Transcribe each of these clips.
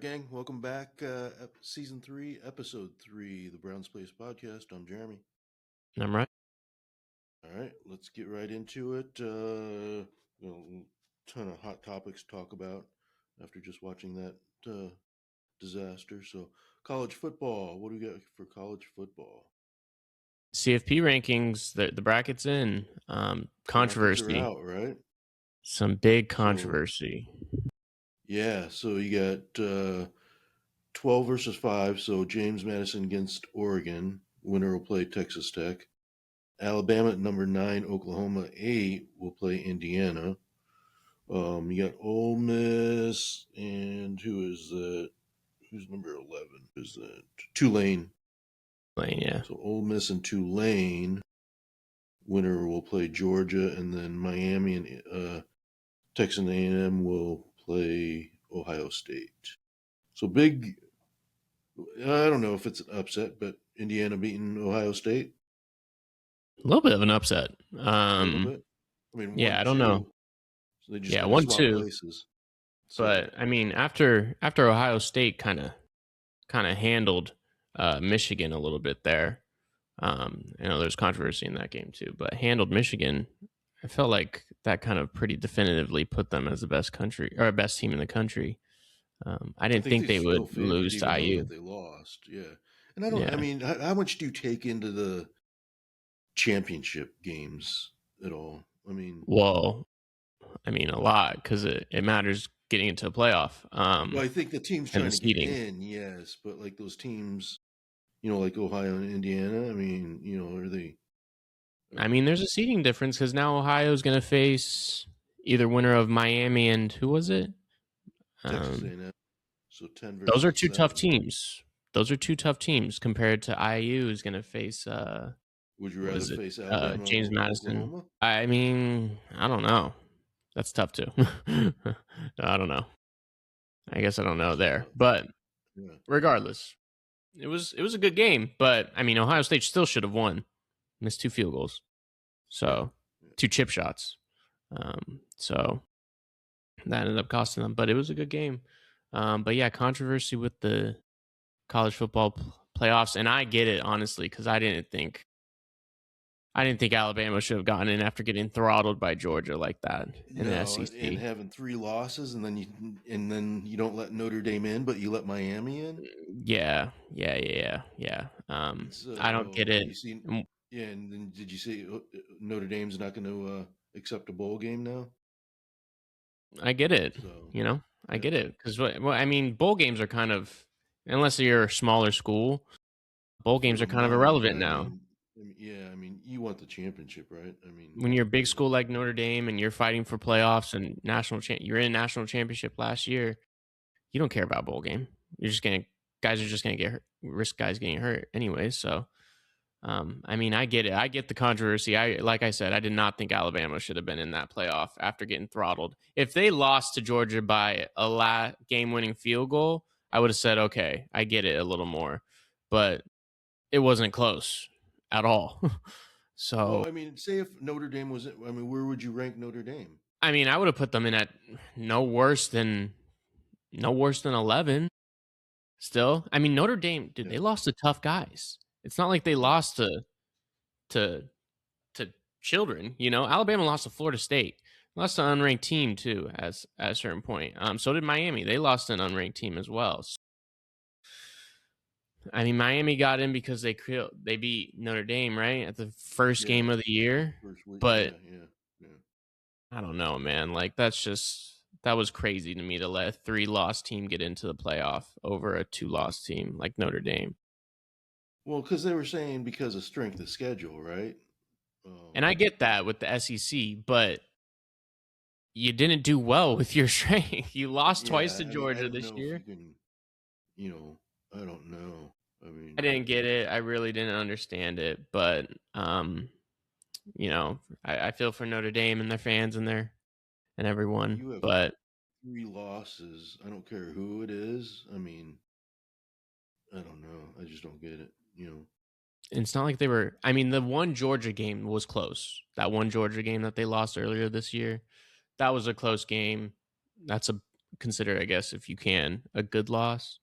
gang. Welcome back. Season 3, Episode 3, the Browns Place Podcast. I'm Jeremy. I'm right. All right, let's get right into it. A ton of hot topics to talk about after just watching that disaster. So, college football. What do we got for college football? CFP rankings, the brackets in. Brackets are Controversy. out, right? Some big controversy. So you got 12 versus 5. So James Madison against Oregon. Winner will play Texas Tech. Alabama at number 9, Oklahoma 8 will play Indiana. You got Ole Miss and who is that? Who's number 11? Is that Tulane? Yeah. So Ole Miss and Tulane. Winner will play Georgia, and then Miami and Texas A&M will play Ohio State. So big. I don't know if it's an upset, but Indiana beating Ohio State. A little bit of an upset. A little bit. I mean, yeah, 1-2. I don't know. So they just Yeah, kind of 1-2. swap places. So, But I mean, after Ohio State kind of handled Michigan a little bit there. There's controversy in that game too, but handled Michigan. I felt like that kind of pretty definitively put them as the best team in the country. I didn't think they would lose to IU. That they lost, yeah. And I don't. Yeah. I mean, how much do you take into the championship games at all? I mean, a lot, because it matters getting into a playoff. Well, I think the teams trying to get in, yes, but like those teams, like Ohio and Indiana. I mean, are they? I mean, there's a seeding difference because now Ohio's going to face either winner of Miami and who was it? Texas A&M. So 10 versus those are two 7. tough teams. Those are two tough teams compared to IU is going to face. Would you rather face Alabama, James Madison? Oklahoma? I mean, I don't know. That's tough too. I don't know. I guess I don't know there, but regardless, it was a good game. But I mean, Ohio State still should have won. Missed 2 field goals, so 2 chip shots. So that ended up costing them. But it was a good game. But yeah, controversy with the college football playoffs, and I get it honestly because I didn't think Alabama should have gotten in after getting throttled by Georgia like that in the SEC and having 3 losses, and then you don't let Notre Dame in, but you let Miami in. Yeah. I don't get it. And then did you see Notre Dame's not going to accept a bowl game now? I get it. So, I get it because I mean, bowl games are kind of, unless you're a smaller school, bowl games are kind of irrelevant now. I mean, you want the championship, right? I mean, when you're a big school like Notre Dame and you're fighting for playoffs and you're in national championship last year, you don't care about bowl game. Guys are just gonna risk guys getting hurt anyway. So, I mean, I get it. I get the controversy. Like I said, I did not think Alabama should have been in that playoff after getting throttled. If they lost to Georgia by a game-winning field goal, I would have said, okay, I get it a little more, but it wasn't close at all. So, well, I mean, say if Notre Dame was, I mean, where would you rank Notre Dame? I mean, I would have put them in at no worse than 11. Still, I mean, Notre Dame, dude, they lost to tough guys. It's not like they lost to children, Alabama lost to Florida State, lost to an unranked team too, at a certain point. So did Miami. They lost to an unranked team as well. So, I mean, Miami got in because they beat Notre Dame, right, at the first game of the year. But I don't know, man. Like, that was crazy to me to let a 3-loss team get into the playoff over a 2-loss team like Notre Dame. Well, because they were saying because of strength of schedule, right? And I get that with the SEC, but you didn't do well with your strength. You lost twice to Georgia this year. I don't know. I mean, I didn't get it. I really didn't understand it. But, I feel for Notre Dame and their fans and everyone. You have but 3 losses. I don't care who it is. I mean, I don't know. I just don't get it. It's not like they were. I mean, the one Georgia game was close. That one Georgia game that they lost earlier this year, that was a close game. That's a consider, I guess, if you can, a good loss.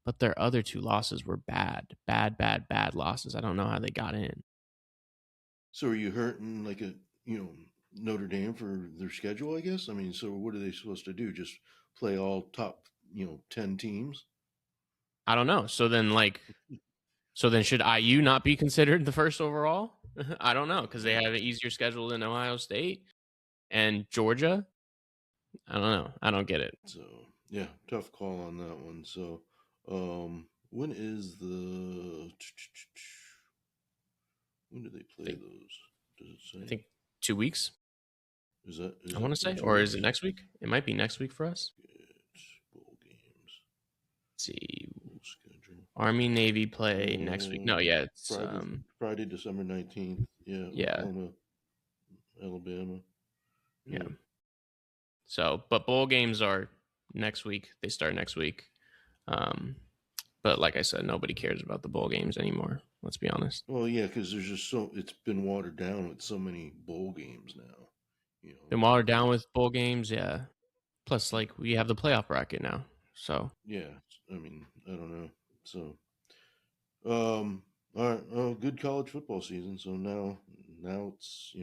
But their other two losses were bad, bad, bad, bad losses. I don't know how they got in. So are you hurting like Notre Dame for their schedule? I guess. I mean, so what are they supposed to do? Just play all top 10 teams? I don't know. So then should IU not be considered the first overall? I don't know because they have an easier schedule than Ohio State and Georgia. I don't know. I don't get it. So yeah, tough call on that one. So when is the when do they play Think, those? Does it I say? think 2 weeks. Is that I want to in say, two or is weeks? it next week? It might be next week for us. Bowl games. Let's see, Bowl schedule. Army Navy play next week. No, yeah, it's Friday, December 19th. Yeah, yeah, Oklahoma, Alabama. yeah. So, but bowl games are next week. They start next week. But like I said, nobody cares about the bowl games anymore. Let's be honest. Well, yeah, because there's just it's been watered down with so many bowl games now. Been watered down with bowl games, yeah. Plus, like we have the playoff bracket now, so yeah. I mean, I don't know. So, all right. Oh, good college football season. So now it's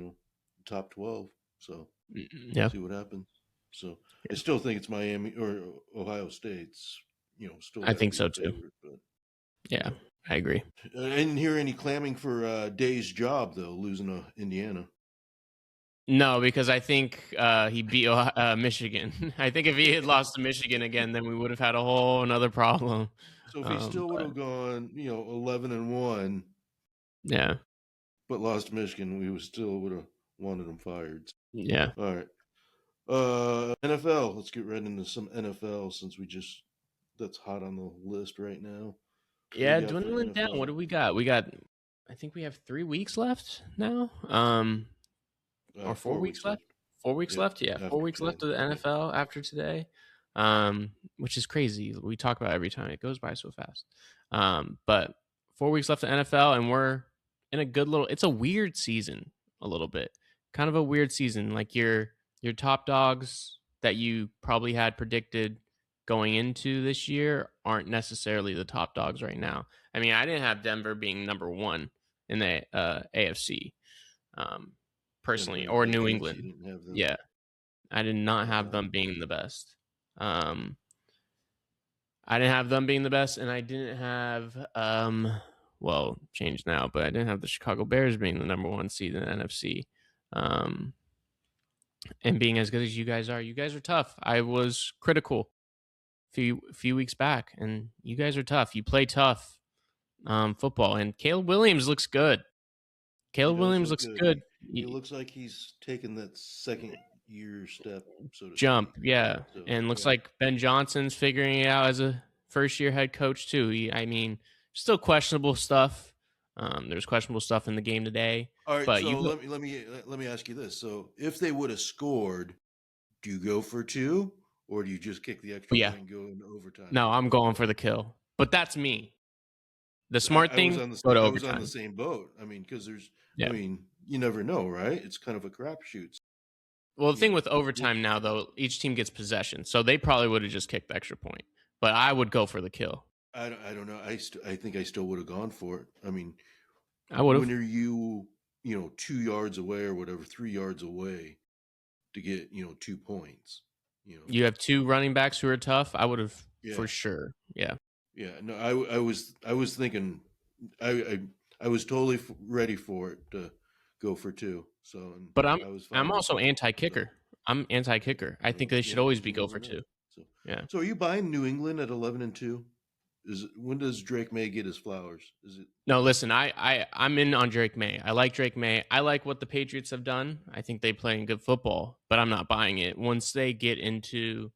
top 12. So yeah. see what happens. So I still think it's Miami or Ohio State's. Still I got to think be so the too. favorite. But Yeah, I agree. I didn't hear any clamming for Day's job though, losing to Indiana. No, because I think he beat Michigan. I think if he had lost to Michigan again, then we would have had a whole another problem. So if he still would But have gone, 11-1, yeah, but lost to Michigan, we would have wanted him fired. yeah, All right. NFL. Let's get right into some NFL since that's hot on the list right now. What do yeah. you got for Dwindling down. What NFL? do we got? I think we have 3 weeks left now. Or 4 4 weeks weeks left. left. 4 weeks Yep. left. Yeah, After 4 weeks today. left of the Yep. NFL after today, which is crazy. We talk about it every time. It goes by so fast. But 4 weeks left of NFL, and we're in a good little. It's a weird season, a little bit, kind of a weird season. Like your top dogs that you probably had predicted going into this year aren't necessarily the top dogs right now. I mean, I didn't have Denver being number one in the AFC. Personally, Denver or and New AFC England. didn't have them. Yeah, I did not have them being the best. I didn't have them being the best, and I didn't have well, changed now, but I didn't have the Chicago Bears being the number one seed in the NFC. And being as good as you guys are. You guys are tough. I was critical few weeks back, and you guys are tough. You play tough football, and Caleb Williams looks good. Caleb He does Williams look looks good. good. He looks like he's taken that second year step, so to Jump, speak. yeah. So, And looks yeah. like Ben Johnson's figuring it out as a first year head coach too. I mean, still questionable stuff. There's questionable stuff in the game today. All right, But so let me ask you this. So if they would have scored, do you go for two, or do you just kick the extra point and go into overtime? No, I'm going for the kill. But that's me. The smart thing, go to overtime. I was on the same boat. I mean, because I mean, you never know, right? It's kind of a crapshoot. Well, the thing with overtime now, though, each team gets possession, so they probably would have just kicked the extra point. But I would go for the kill. I don't know. I think I still would have gone for it. I mean, I would have. When are you 2 yards away or whatever, 3 yards away to get 2 points? You have two running backs who are tough. I would have for sure. Yeah. Yeah. No, I was thinking, I was totally ready for it to go for two. So, but I'm also anti-kicker. I'm anti-kicker. I think they should always be go for two. So, yeah. So are you buying New England at 11-2? When does Drake May get his flowers? Is it? No, listen, I'm in on Drake May. I like Drake May. I like what the Patriots have done. I think they play good football, but I'm not buying it. Once they get into,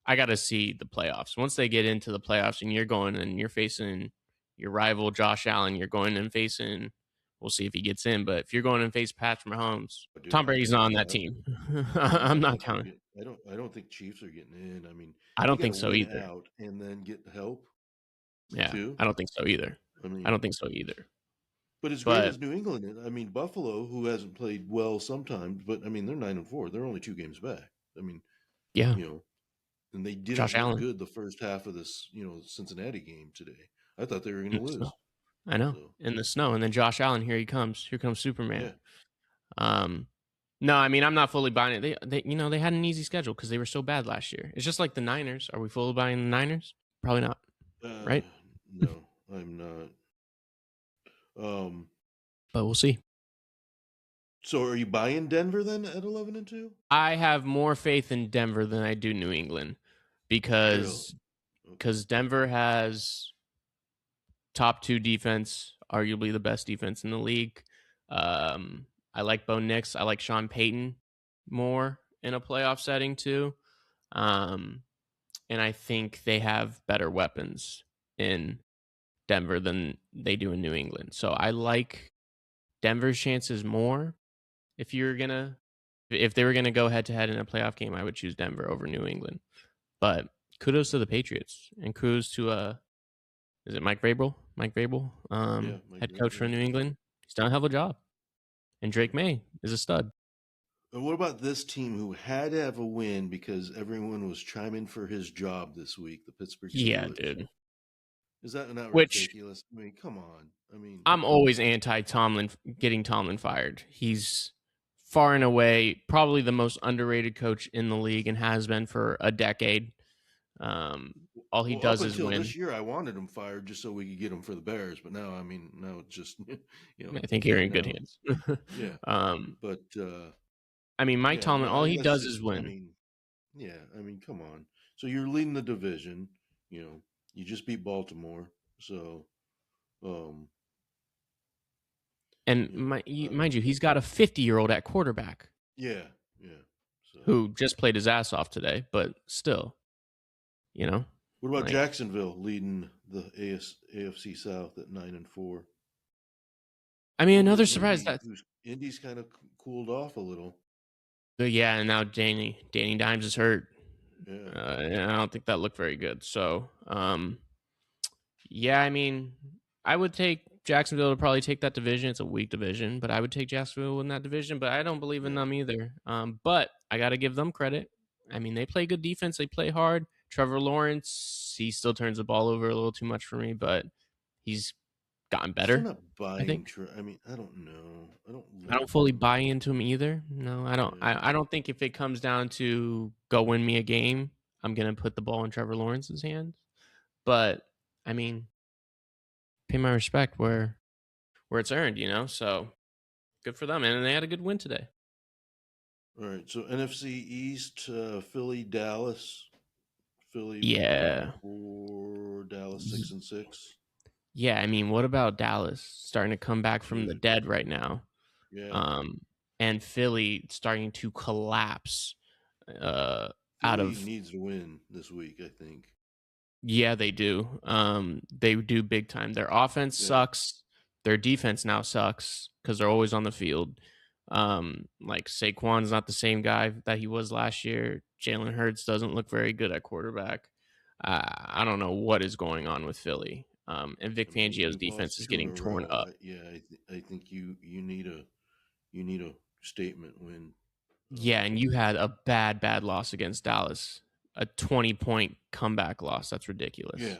I got to see the playoffs. Once they get into the playoffs and you're going and you're facing your rival Josh Allen, you're going and facing. We'll see if he gets in, but if you're going and face Patrick Mahomes, Tom Brady's not on that team. I'm not counting. I don't think Chiefs are getting in. I mean, I don't think so either. Out and then get help. Yeah, too. I don't think so either. I don't think so either. But as great as New England, I mean, Buffalo, who hasn't played well sometimes, but I mean, they're 9-4. They're only 2 games back. I mean, yeah, And they didn't Josh look Allen good the first half of this, Cincinnati game today. I thought they were going in to the snow. lose. I know, So in the snow, and then Josh Allen, here he comes. Here comes Superman. yeah, Um, no, I mean, I'm not fully buying it. They had an easy schedule because they were so bad last year. It's just like the Niners. Are we fully buying the Niners? Probably not, uh, right? no, I'm not. Um, But we'll see. so are you buying Denver then at 11-2? I have more faith in Denver than I do New England Really? because Okay. Denver has top 2 defense, arguably the best defense in the league. I like Bo Nix. I like Sean Payton more in a playoff setting too. Um, and I think they have better weapons in Denver than they do in New England. So I like Denver's chances more. If they were gonna go head to head in a playoff game, I would choose Denver over New England. But kudos to the Patriots and kudos to is it Mike Vrabel? Mike Vrabel, Yeah, Mike head coach for Vrabel. New England. He's done a hell of a job. And Drake May is a stud. And what about this team who had to have a win because everyone was chiming for his job this week, the Pittsburgh Yeah, Steelers? dude. Is that not Which ridiculous? I mean, come on. I mean, I'm always anti Tomlin getting Tomlin fired. He's far and away probably the most underrated coach in the league and has been for a decade. All he well, up does is until win. this year, I wanted him fired just so we could get him for the Bears. But now, I mean, now it's just, I think you're in good now, hands. yeah. But I mean, Mike yeah, Tomlin, no, all he that's does just, is I win. mean, yeah, I mean, come on. So you're leading the division. You just beat Baltimore. So, um, And mind you, he's got a 50-year-old at quarterback yeah, yeah. So who just played his ass off today, but still, you know, what about like, Jacksonville leading the AFC South at 9-4? I mean, Over another surprise Indy, that, who's Indy's kind of cooled off a little. yeah, and now Danny Dimes is hurt. Yeah, And I don't think that looked very good. So, yeah, I mean, I would take Jacksonville to probably take that division. It's a weak division, but I would take Jacksonville in that division. But I don't believe in yeah. them either. But I got to give them credit. I mean, they play good defense. They play hard. Trevor Lawrence, he still turns the ball over a little too much for me, but he's gotten Still better. not I think. buying. I mean, I don't know. I don't I don't love fully him. buy into him either. No, I don't. Yeah, I don't think if it comes down to go win me a game, I'm gonna put the ball in Trevor Lawrence's hands. But I mean, pay my respect where it's earned, So good for them, and they had a good win today. all right. So NFC East, Philly, Dallas. Philly 5 Yeah, and 4, Dallas 6-6. yeah. I mean, what about Dallas starting to come back from the Dude, dead right now? yeah. Um, and Philly starting to collapse. Out Philly of needs to win this week, I think. Yeah, they do. They do big time. Their offense Yeah, sucks. Their defense now sucks because they're always on the field. Like Saquon's not the same guy that he was last year. Jalen Hurts doesn't look very good at quarterback. I don't know what is going on with Philly. And I Vic mean, Fangio's you've defense lost is 2 in getting a torn row. up. I think you need a statement win. Yeah, and you had a bad loss against Dallas, a 20-point comeback loss. That's ridiculous. Yeah,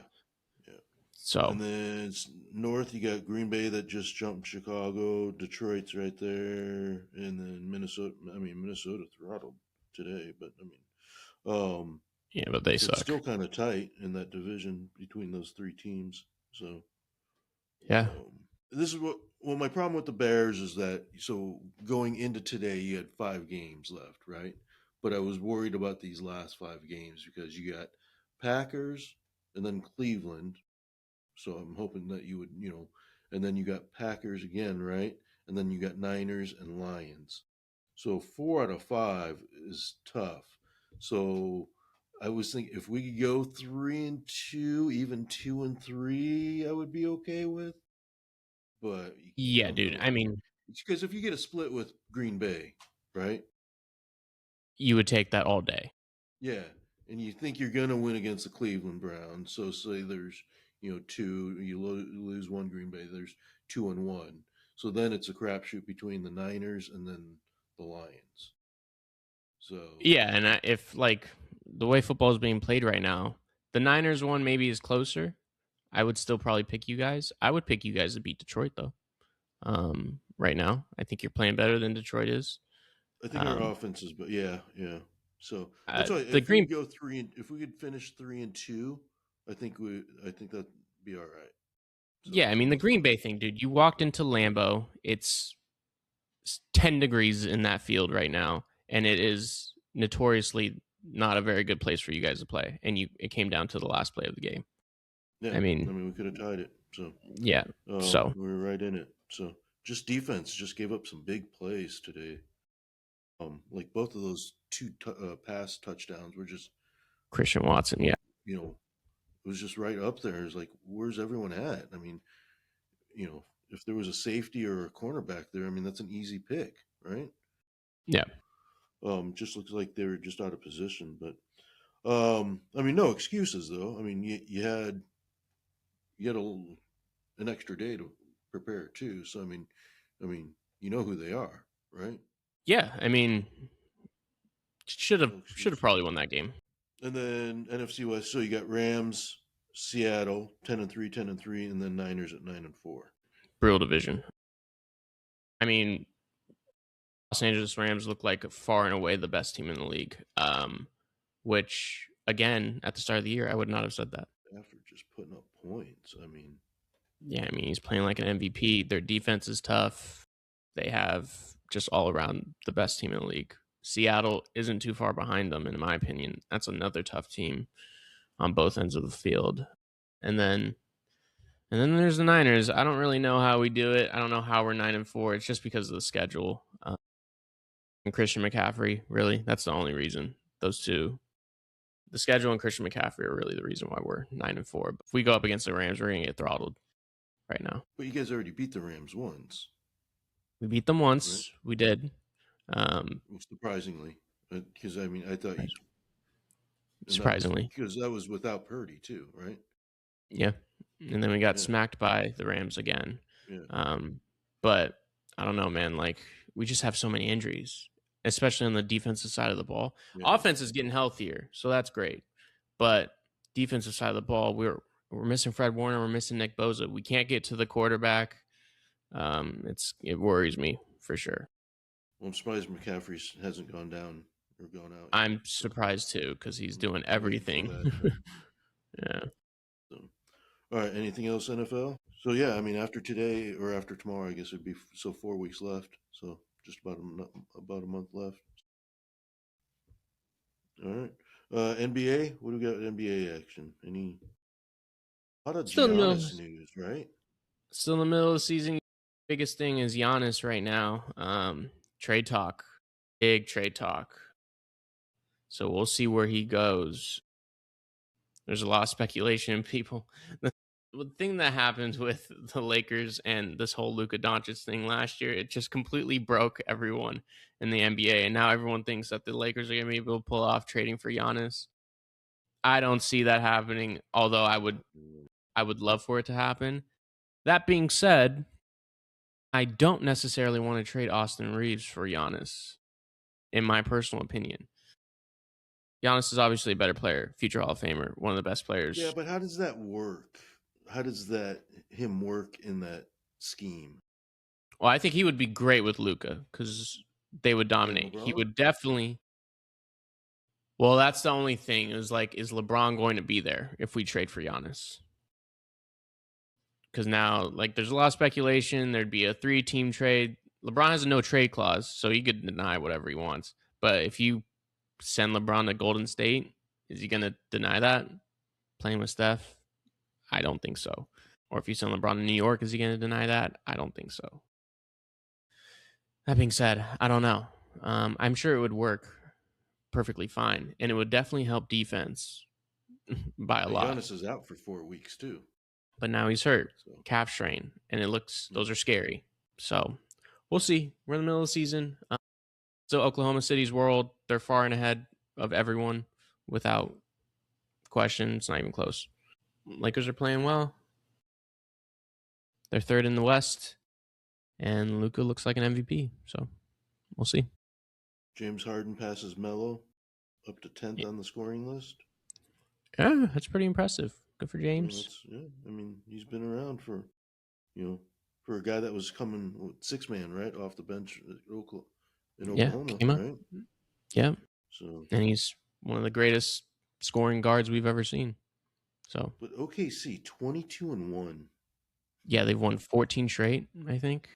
yeah. So And then north, you got Green Bay that just jumped Chicago. Detroit's right there, and then Minnesota. I mean, Minnesota throttled today, but I mean, yeah, but they it's suck. still kind of tight in that division between those 3 teams. So, Yeah. this is what. Well, my problem with the Bears is that going into today, you had 5 games left, right? But I was worried about these last 5 games because you got Packers and then Cleveland. So I'm hoping that you would, and then you got Packers again, right? And then you got Niners and Lions. So 4 out of 5 is tough. So I was thinking if we could go 3-2, even 2-3, I would be okay with. But I Yeah, don't dude. know I mean, because if you get a split with Green Bay, right? you would take that all day. Yeah, and you think you're going to win against the Cleveland Browns. So say there's 2, you lose one Green Bay. There's 2-1. So then it's a crapshoot between the Niners and then the Lions. So Yeah, and if like the way football is being played right now, the Niners one maybe is closer. I would still probably pick you guys. I would pick you guys to beat Detroit though. Right now, I think you're playing better than Detroit is. I think our Um, offense is, but yeah, yeah. So that's why the if we Green, could go if we could finish 3-2, I think that'd be all right. So yeah, I for mean the both of Green us. Bay thing, dude. You walked into Lambeau. It's 10 degrees in that field right now, and it is notoriously not a very good place for you guys to play. And it came down to the last play of the game. Yeah, I mean, we could have tied it. So yeah. So we were right in it. So just defense just gave up some big plays today. Like both of those pass touchdowns were just, Christian Watson, yeah. you know, it was just right up there. It's like, where's everyone at? I mean, if there was a safety or a cornerback there, I mean, that's an easy pick, right? Yeah. Just looks like they were just out of position, but I mean, no excuses though. I mean, you had an extra day to prepare too. So I mean, you know who they are, right? Yeah. I mean, No should have excuses. probably won that game. And then NFC West. So you got Rams, Seattle, 10-3, 10-3, and then Niners at 9-4. Brutal division. I mean, Los Angeles Rams look like far and away the best team in the league. Which again, at the start of the year, I would not have said that. After just putting up points, I mean, Yeah, I mean, he's playing like an MVP. Their defense is tough. They have just all around the best team in the league. Seattle isn't too far behind them, in my opinion. That's another tough team on both ends of the field. And then there's the Niners. I don't really know how we do it. I don't know how we're 9-4. It's just because of the schedule. And Christian McCaffrey, really, that's the only reason. Those two, the schedule and Christian McCaffrey, are really the reason why we're 9-4. But if we go up against the Rams, we're gonna get throttled right now. but you guys already beat the Rams once, We beat them right? once. We did. Well, surprisingly, because I mean, I thought you, and that was Surprisingly, because that was without Purdy too, right? yeah. And then we got Yeah, smacked by the Rams again. yeah, But I don't know, man. Like, we just have so many injuries, especially on the defensive side of the ball. yeah. Offense is getting healthier, so that's great. But defensive side of the ball, we're missing Fred Warner, we're missing Nick Bosa. We can't get to the quarterback. It worries me for sure. Well, I'm surprised McCaffrey hasn't gone down or gone out yet. I'm surprised too because he's doing I'm waiting for everything. that. Yeah. So, all right. Anything else, NFL? So yeah, I mean, after today or after tomorrow, I guess it'd be 4 weeks left. So just about a month left. All right. NBA. What do we got? NBA action? A lot of Still in the middle. Giannis news, right? Still in the middle of the season. Biggest thing is Giannis right now. Trade talk, big trade talk. So we'll see where he goes. There's a lot of speculation. People, the thing that happened with the Lakers and this whole Luka Doncic thing last year, it just completely broke everyone in the NBA, and now everyone thinks that the Lakers are going to be able to pull off trading for Giannis. I don't see that happening. Although I would love for it to happen. That being said, I don't necessarily want to trade Austin Reeves for Giannis, in my personal opinion. Giannis is obviously a better player, future Hall of Famer, one of the best Yeah, players. but how does that work? How does that him work in that scheme? Well, I think he would be great with Luka because they would And dominate. He LeBron? would definitely. Well, that's the only thing. Is like, is LeBron going to be there if we trade for Giannis? Because now, like, there's a lot of speculation. There'd be a 3-team trade. LeBron has a no trade clause, so he could deny whatever he wants. But if you send LeBron to Golden State, is he going to deny that? Playing with Steph? I don't think so. Or if you send LeBron to New York, is he going to deny that? I don't think so. That being said, I don't know. I'm sure it would work perfectly fine, and it would definitely help defense by a lot. Giannis is out for 4 weeks too. But now he's hurt, So calf strain, and those are scary. So we'll see. We're in the middle of the season. So Oklahoma City's world, they're far and ahead of everyone without question. It's not even close. Lakers are playing well. They're third in the West, and Luka looks like an MVP. So we'll see. James Harden passes Melo. up to 10th on the scoring list. Yeah, that's pretty impressive. Good for James. I mean, he's been around for, for a guy that was coming six man right off the bench in Yeah, Oklahoma, came up. right? Yeah, So, and he's one of the greatest scoring guards we've ever seen. So, but OKC 22-1. yeah, they've won 14 straight, I think.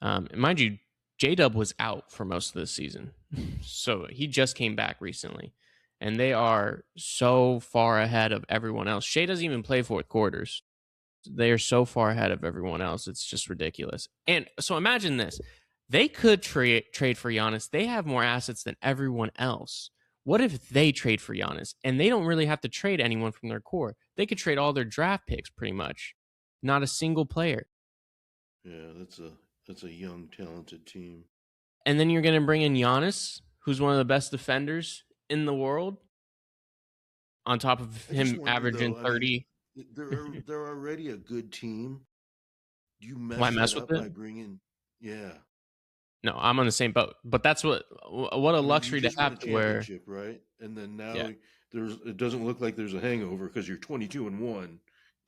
And mind you, J-Dub was out for most of the season. So he just came back recently. And they are so far ahead of everyone else. Shea doesn't even play fourth quarters. They are so far ahead of everyone else. It's just ridiculous. And so imagine this. They could trade for Giannis. They have more assets than everyone else. What if they trade for Giannis and they don't really have to trade anyone from their core? They could trade all their draft picks pretty much. Not a single player. Yeah, that's a young, talented team. And then you're going to bring in Giannis, who's one of the best defenders in the world, on top of I just him wonder averaging though. I mean, 30. they're already a good team. Do you Why mess mess that with up it? by bringing? Yeah, No, I'm on the same boat. But that's what a I mean, you luxury to just won a have to where, championship, right? And then yeah, now it doesn't look like there's a hangover because you're 22-1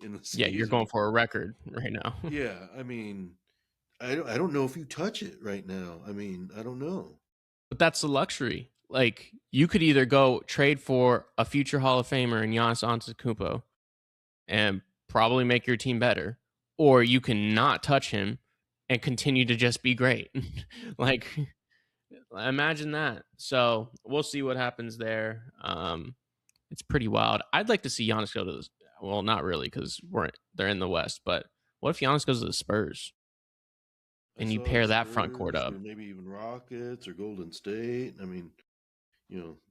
in the yeah, you're going season. for a record right now. Yeah, I mean, I don't know if you touch it right now. I mean, I don't know. But that's the luxury. Like, you could either go trade for a future Hall of Famer in Giannis Antetokounmpo and probably make your team better, or you can not touch him and continue to just be great. Like, imagine that. So we'll see what happens there. It's pretty wild. I'd like to see Giannis go to the, well, not really because they're in the West, but what if Giannis goes to the Spurs I and you saw the pair that front court Spurs up? or maybe even Rockets or Golden State. I mean,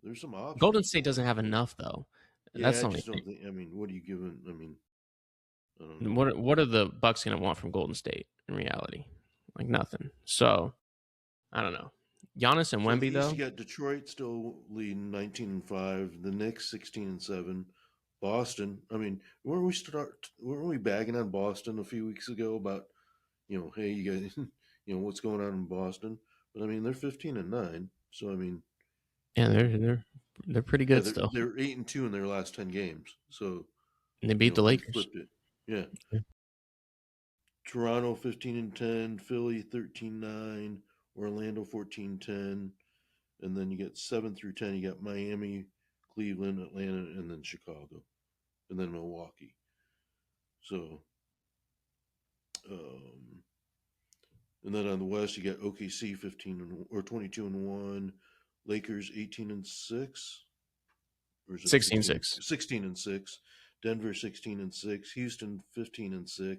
there's some Golden options State for doesn't have him. enough though. Yeah, That's I the only just don't think. I mean, what are you giving? I mean, I don't thing. know. What are the Bucks gonna want from Golden State in reality? Like nothing. So I don't know. Giannis and So in the Wemby East, though. you got Detroit still leading 19-5. The Knicks 16-7. Boston. I mean, weren't we bagging on Boston a few weeks ago about hey, you guys, what's going on in Boston? But I mean, they're 15-9. So I mean, Yeah, you know, they're pretty yeah, good they're still. they're 8-2 in their last 10 games. So And they beat the they Lakers. flipped it. Yeah. Yeah. Toronto 15-10, Philly 13-9, Orlando 14-10, and then you get 7 through 10. You got Miami, Cleveland, Atlanta, and then Chicago, and then Milwaukee. So, um, and then on the West you got OKC 15 or 22-1, Lakers 18-6, or is it 16 16? 6. 16-6, Denver 16-6, Houston 15-6.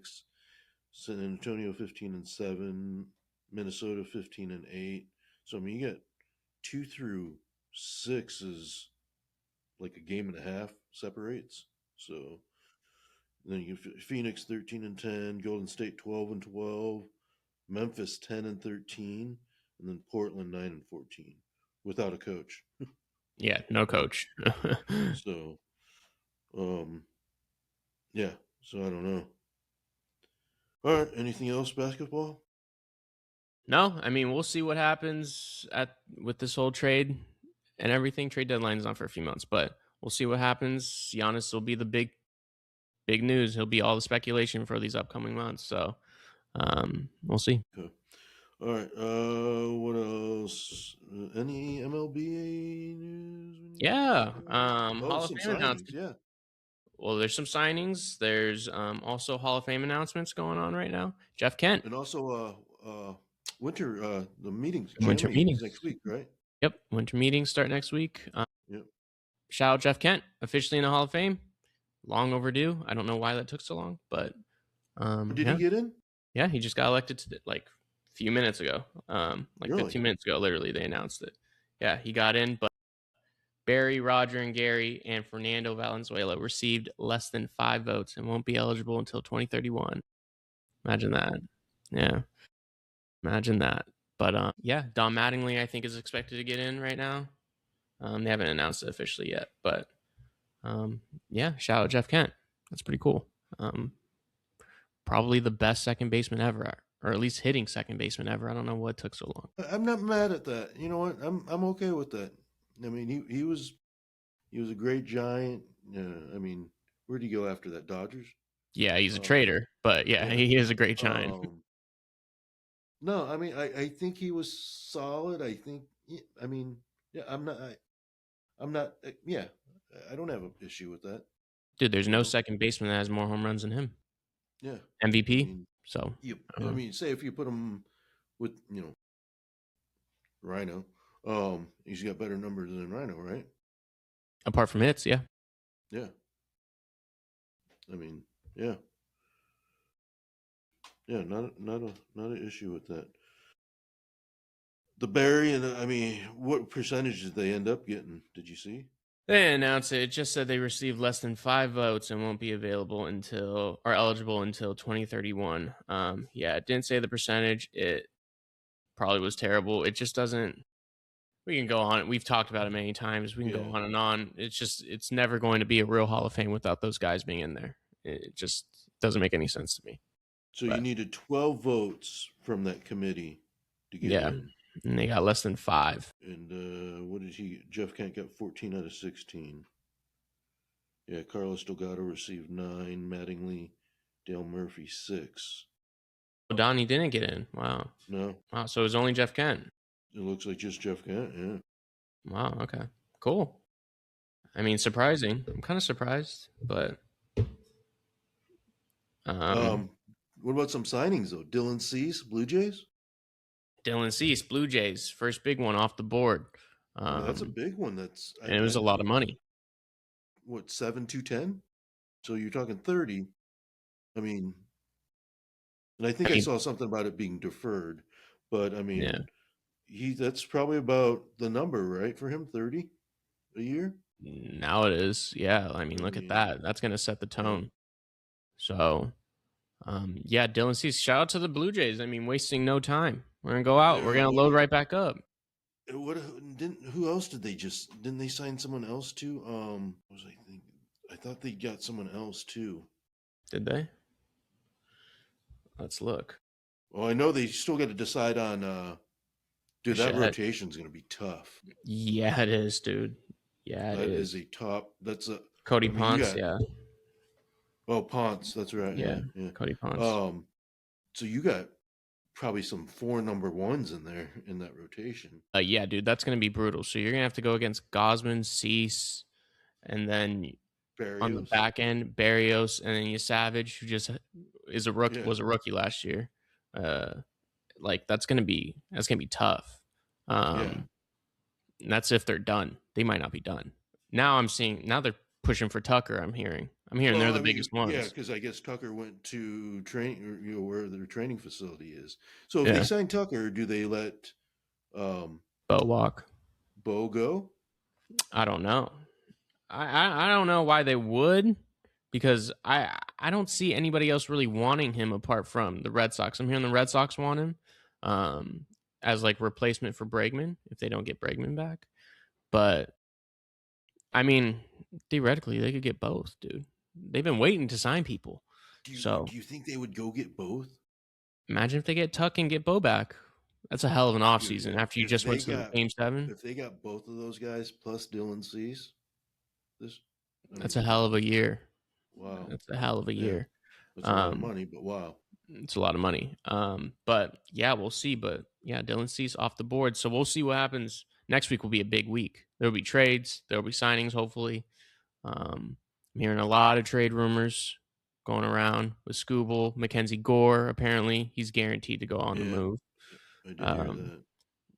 San Antonio 15-7, Minnesota 15-8. So I mean, you get 2 through 6 is like a game and a half separates. So then you get Phoenix 13-10, Golden State 12-12, Memphis 10-13, and then Portland 9-14 without a coach. Yeah, no coach. So, um, yeah. So I don't know. All right. Anything else basketball? No, I mean we'll see what happens with this whole trade and everything. Trade deadline is on for a few months, but we'll see what happens. Giannis will be the big news. He'll be all the speculation for these upcoming months. So we'll see. Okay. All right. What else? Any MLB news we need to talk Yeah. about? Oh, Hall of some Fame signings. announcements. Yeah, Well, there's some signings. There's also Hall of Fame announcements going on right now. Jeff Kent, and also winter the meetings, GM winter meetings meetings. next week, right? Yep, winter meetings start next week. Yep. Shout out Jeff Kent, officially in the Hall of Fame. Long overdue. I don't know why that took so long, but Did he yeah, get in? yeah, he just got elected to like a few minutes ago. Like Really? 15 minutes ago, literally they announced it. Yeah, he got in, but Barry, Roger, and Gary and Fernando Valenzuela received less than 5 votes and won't be eligible until 2031. Imagine that. Yeah, imagine that. But yeah, Don Mattingly I think is expected to get in right now. They haven't announced it officially yet, but yeah, shout out Jeff Kent. That's pretty cool. Probably the best second baseman ever, or at least hitting second baseman ever. I don't know what took so long. I'm not mad at that. You know what? I'm okay with that. I mean, he was a great Giant. I mean, where'd he go after that? Dodgers. Yeah, he's a Um, traitor, but yeah, yeah. he is a great Giant. Um, no, I mean, I think he was solid. I think. I mean, yeah, I'm not. Yeah, I don't have an issue with that. Dude, there's You no know. second baseman that has more home runs than him. Yeah. I MVP. mean, So, I mean, say if you put him with Rhino, he's got better numbers than Rhino, right? apart from hits, yeah. Yeah. I mean, yeah, yeah, not an issue with that. The Barry and I mean, what percentage did they end up getting? Did you see? They announced it. It just said they received less than 5 votes and won't be available until or eligible until 2031. Yeah, it didn't say the percentage. It probably was terrible. It just doesn't. We can go on. We've talked about it many times. We can go Yeah. on and on. It's never going to be a real Hall of Fame without those guys being in there. It just doesn't make any sense to me. So you But needed 12 votes from that committee to get yeah, in. and they got less than 5. And what did he? Jeff Kent got 14 out of 16. Yeah, Carlos Delgado received 9. Mattingly, Dale Murphy 6. Donnie didn't get in. Wow. No, Wow. So it was only Jeff Kent. it looks like just Jeff Kent. Yeah. Wow. Okay. Cool. I mean, surprising. I'm kind of surprised, but um, What about some signings though? Dylan Cease, Blue Jays. Dylan Cease, Blue Jays, first big one off the board. Yeah, that's a big one. That's And it was a lot of money. what 7 to 10. So you're talking 30. I mean, and I think I I mean, saw something about it being deferred, but I yeah. mean, that's probably about the number, right, for him, 30 a year. Now it is. Yeah. I mean, I look at mean, that. That's going to set the yeah. tone. So, yeah, Dylan Cease. Shout out to the Blue Jays. I mean, wasting no time. We're going to go out. We're Yeah, going to load right back up. what didn't who else didn't they sign someone else too? What was I thinking? I thought they got someone else too. Did they? Let's look. Well, I know they still got to decide on dude, that Shit. rotation's gonna be tough. Yeah, it is, dude. Yeah, it That is. is a top. That's a. Cody I mean, you Ponce. got Yeah. Ponce. That's right. Yeah. Yeah, yeah. Cody Ponce. So you got probably some 4 number ones in there in that rotation. Yeah, dude, that's going to be brutal. So you're going to have to go against Gosman, Cease, and then on the Barrios. back end, Barrios, and then you Savage, who just is a rookie, Yeah. was a rookie last year. Like that's gonna be tough. Yeah. And that's if they're done. They might not be done. Now they're pushing for Tucker. I'm hearing they're the biggest ones. Yeah, because I guess Tucker went to training, or where their training facility is. So if Yeah. they sign Tucker, do they let Bo walk. Bo go? I don't know. I don't know why they would, because I don't see anybody else really wanting him apart from the Red Sox. I'm hearing the Red Sox want him as like replacement for Bregman if they don't get Bregman back. But I mean, theoretically, they could get both, dude. They've been waiting to sign people. Do So you think they would go get both? imagine if they get Tuck and get Bo back. That's a hell of an offseason Dude, after you just went to Game 7. If they got both of those guys plus Dylan Cease, That's a hell of a year. Wow. That's a hell of a year. That's a lot of money, but wow. It's a lot of money. But yeah, we'll see. But yeah, Dylan Cease off the board. So we'll see what happens. Next week will be a big week. There'll be trades. There'll be signings, hopefully. I'm hearing a lot of trade rumors going around with Scooble. Mackenzie Gore, apparently, he's guaranteed to go on the move. I did hear that.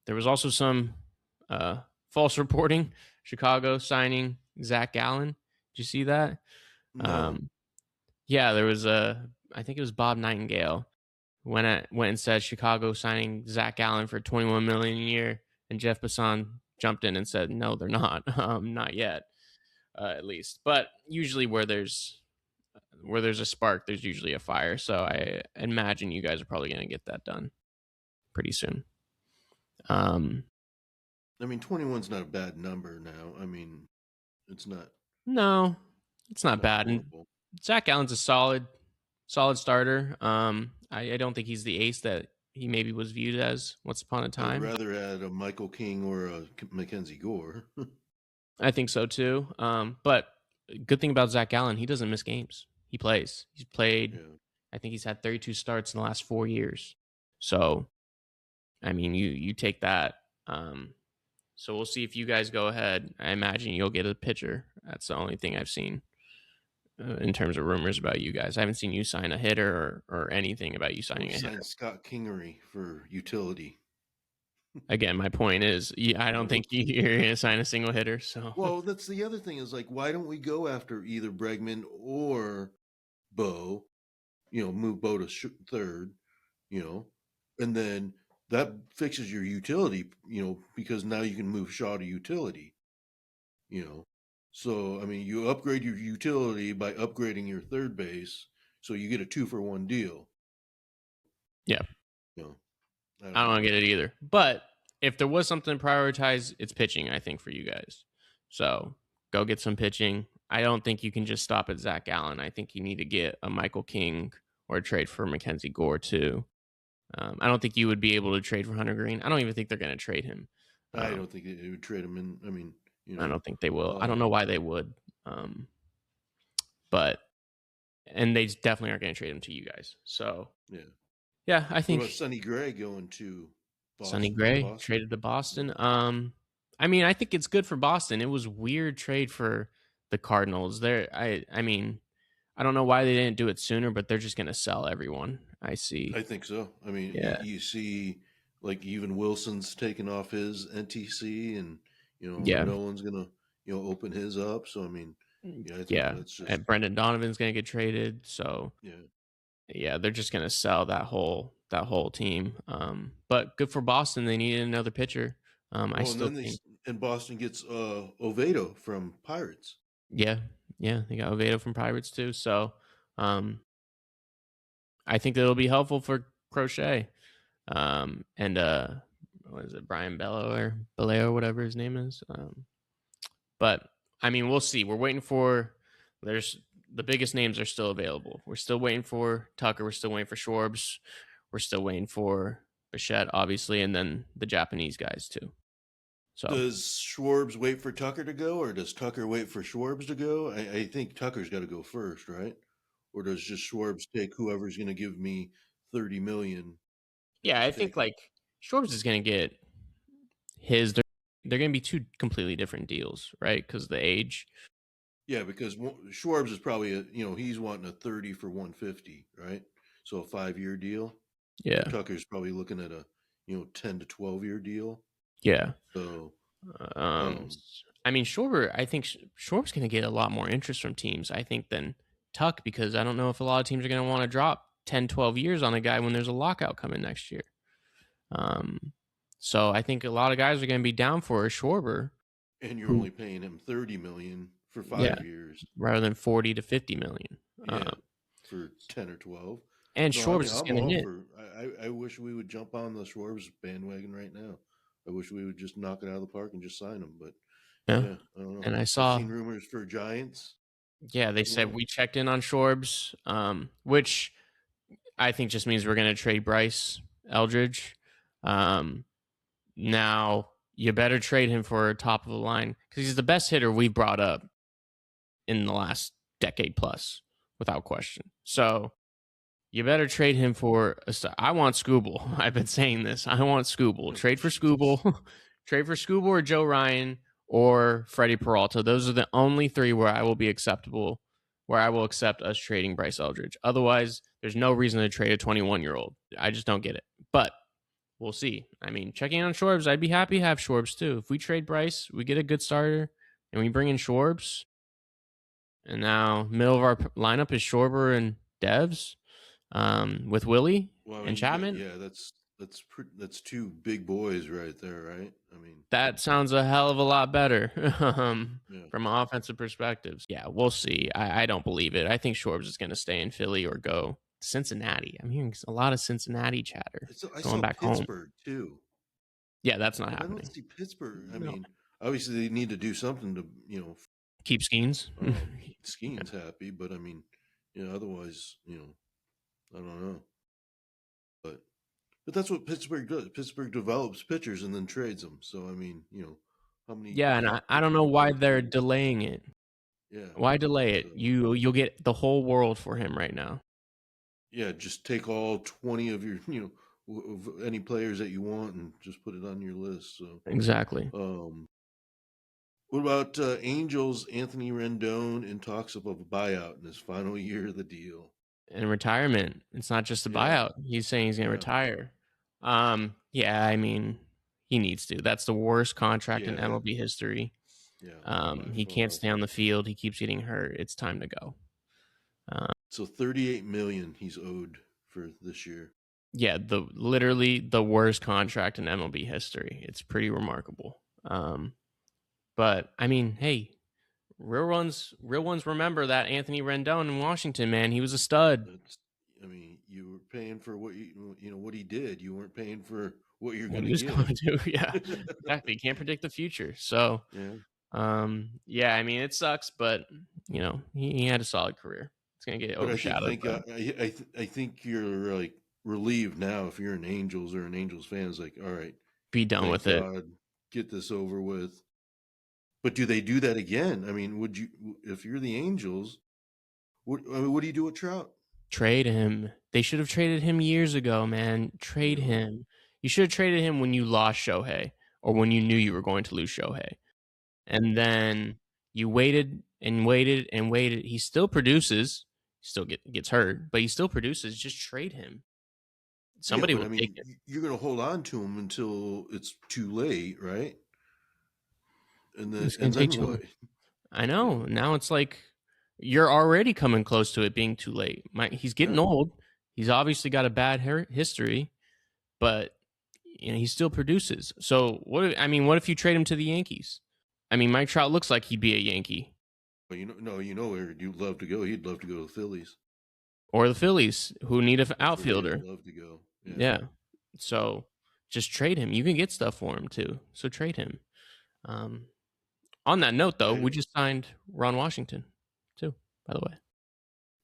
There was also some false reporting. Chicago signing Zach Gallen. Did you see that? No. Yeah, there was I think it was Bob Nightingale went and said Chicago signing Zach Gallen for $21 million a year, and Jeff Passan jumped in and said no, they're not, not yet, at least. But usually where there's a spark, there's usually a fire. So I imagine you guys are probably going to get that done pretty soon. I mean, 21's not a bad number now. I mean, it's not. No, it's not bad. Horrible. And Zach Allen's a solid starter. I don't think he's the ace that he maybe was viewed as once upon a I would time. rather add a Michael King or a Mackenzie Gore. I think so too. But good thing about Zach Gallen, he doesn't miss games. He plays. He's played. Yeah. I think he's had 32 starts in the last 4 years. So I mean, you take that. So we'll see if you guys go ahead. I imagine you'll get a pitcher. That's the only thing I've seen in terms of rumors about you guys. I haven't seen you sign a hitter or anything about you We'll signing a hitter. sign Scott Kingery for utility. Again, my point is, I don't think you're going to sign a single hitter. So, Well, that's the other thing is like, why don't we go after either Bregman or Bo? Move Bo to third. And then that fixes your utility. Because now you can move Shaw to utility. So I mean, you upgrade your utility by upgrading your third base, so you get a 2-for-1 deal. yeah, You know, I don't get it either. But if there was something to prioritize, it's pitching, I think, for you guys. So go get some pitching. I don't think you can just stop at Zach Gallen. I think you need to get a Michael King or a trade for Mackenzie Gore, too. I don't think you would be able to trade for Hunter Green. I don't even think they're going to trade him. I don't think they would trade him in. I mean, I don't think they will. I don't know why they would. But and they definitely aren't going to trade him to you guys. So yeah, I think what about Sonny Gray going to Boston? Sonny Gray traded to Boston. I mean, I think it's good for Boston. It was a weird trade for the Cardinals. I mean, I don't know why they didn't do it sooner, but they're just going to sell everyone. I see. I think so. I mean, Yeah. you see, like even Wilson's taking off his NTC, and Nolan's gonna open his up. So I mean, I think that's just. And Brendan Donovan's going to get traded. So yeah, they're just going to sell that whole team. But good for Boston. They needed another pitcher. I still think. And Boston gets Oviedo from Pirates. Yeah, they got Oviedo from Pirates too. So, I think that'll be helpful for Crochet. And what is it, Brian Bello or whatever his name is. But I mean, we'll see. We're waiting for. There's the biggest names are still available. We're still waiting for Tucker. We're still waiting for Schwarbs. We're still waiting for Bichette, obviously, and then the Japanese guys too. So does Schwarbs wait for Tucker to go, or does Tucker wait for Schwarbs to go? I think Tucker's got to go first, right? Or does just Schwarbs take whoever's going to give me $30 million? Yeah, I think like Schwarbs is going to get his. They're going to be two completely different deals, right? Because the age. Yeah, because Schwarbs is probably he's wanting a 30 for 150, right? So a 5-year deal. Yeah, Tucker's probably looking at a 10 to 12-year deal. Yeah. So, I mean, Schwarber, I think Schwarber's going to get a lot more interest from teams, I think, than Tuck, because I don't know if a lot of teams are going to want to drop 10, 12 years on a guy when there's a lockout coming next year. So I think a lot of guys are going to be down for a Schwarber. And you're only paying him $30 million for 5 years. Rather than 40 to 50 million. For 10 or 12. And Schwarbs is going to hit. I wish we would jump on the Schwarbs bandwagon right now. I wish we would just knock it out of the park and just sign him. But I don't know. And I've seen rumors for Giants. Yeah, they said we checked in on Schwarbs, which I think just means we're going to trade Bryce Eldridge. Now you better trade him for top of the line because he's the best hitter we brought up in the last decade plus, without question. So you better trade him for I want Skubal. I've been saying this. I want Skubal. Trade for Skubal. Trade for Skubal or Joe Ryan or Freddie Peralta. Those are the only three where I will be acceptable, where I will accept us trading Bryce Eldridge. Otherwise, there's no reason to trade a 21-year-old. I just don't get it. But we'll see. I mean, checking on Schwarbs, I'd be happy to have Schwarbs too. If we trade Bryce, we get a good starter, and we bring in Schwarbs, and now middle of our lineup is Schwarber and Devs, with Willie and Chapman. That's two big boys right there, right? I mean, that sounds a hell of a lot better from an offensive perspective. Yeah, we'll see. I don't believe it. I think Schwarbs is going to stay in Philly or go Cincinnati. I'm hearing a lot of Cincinnati chatter. I saw back Pittsburgh home too. Yeah, that's not happening. I don't see Pittsburgh. I mean, obviously they need to do something to keep Skeens. Skeens happy, but I mean, otherwise, I don't know. But But that's what Pittsburgh does. Pittsburgh develops pitchers and then trades them. So I mean, how many Yeah, and top I don't pitchers know do why they they're produce? delaying it. Yeah. Why delay it? So You'll get the whole world for him right now. yeah, just take all 20 of your, of any players that you want and just put it on your list. So, Exactly. um, what about Angels? Anthony Rendon in talks of a buyout in his final year of the deal. And retirement. It's not just a Yeah, buyout. He's saying he's going to yeah, retire. Yeah, I mean, he needs to. That's the worst contract in yeah, MLB history. yeah, by He can't far. stay on the field. He keeps getting hurt. It's time to go. So 38 million he's owed for this year. Yeah, literally the worst contract in MLB history. It's pretty remarkable. But I mean, hey, real ones remember that Anthony Rendon in Washington, man. He was a stud. That's, I mean, you were paying for what what he did. You weren't paying for what you're What going he to was going get. to do. Yeah, exactly. You can't predict the future. So, Yeah, yeah, I mean, it sucks, but he had a solid career. It's gonna get but overshadowed, but I think you're like relieved now if you're an Angels or an Angels fan. It's like, all right, be done thank with it. God, get this over with. But do they do that again? I mean, would you if you're the Angels? What do you do with Trout? Trade him. They should have traded him years ago, man. Trade Really? him. You should have traded him when you lost Shohei or when you knew you were going to lose Shohei. And then you waited and waited and waited. He still produces, still gets hurt, but he still produces. Just trade him. Yeah, Somebody but I will take mean, it. you're going to hold on to him until it's too late, right? It's gonna And take then too what? long. I You know. know? Now it's like you're already coming close to it being too late. He's getting Yeah. old. He's obviously got a bad history, but he still produces. So I mean, what if you trade him to the Yankees? I mean, Mike Trout looks like he'd be a Yankee But no, where you'd love to go. He'd love to go to the Phillies. or the Phillies, who need an That's where he'd outfielder. love to go. Yeah. Yeah. So just trade him. You can get stuff for him too. So trade him. Um, on that note, though, I we just signed Ron Washington too. By the way,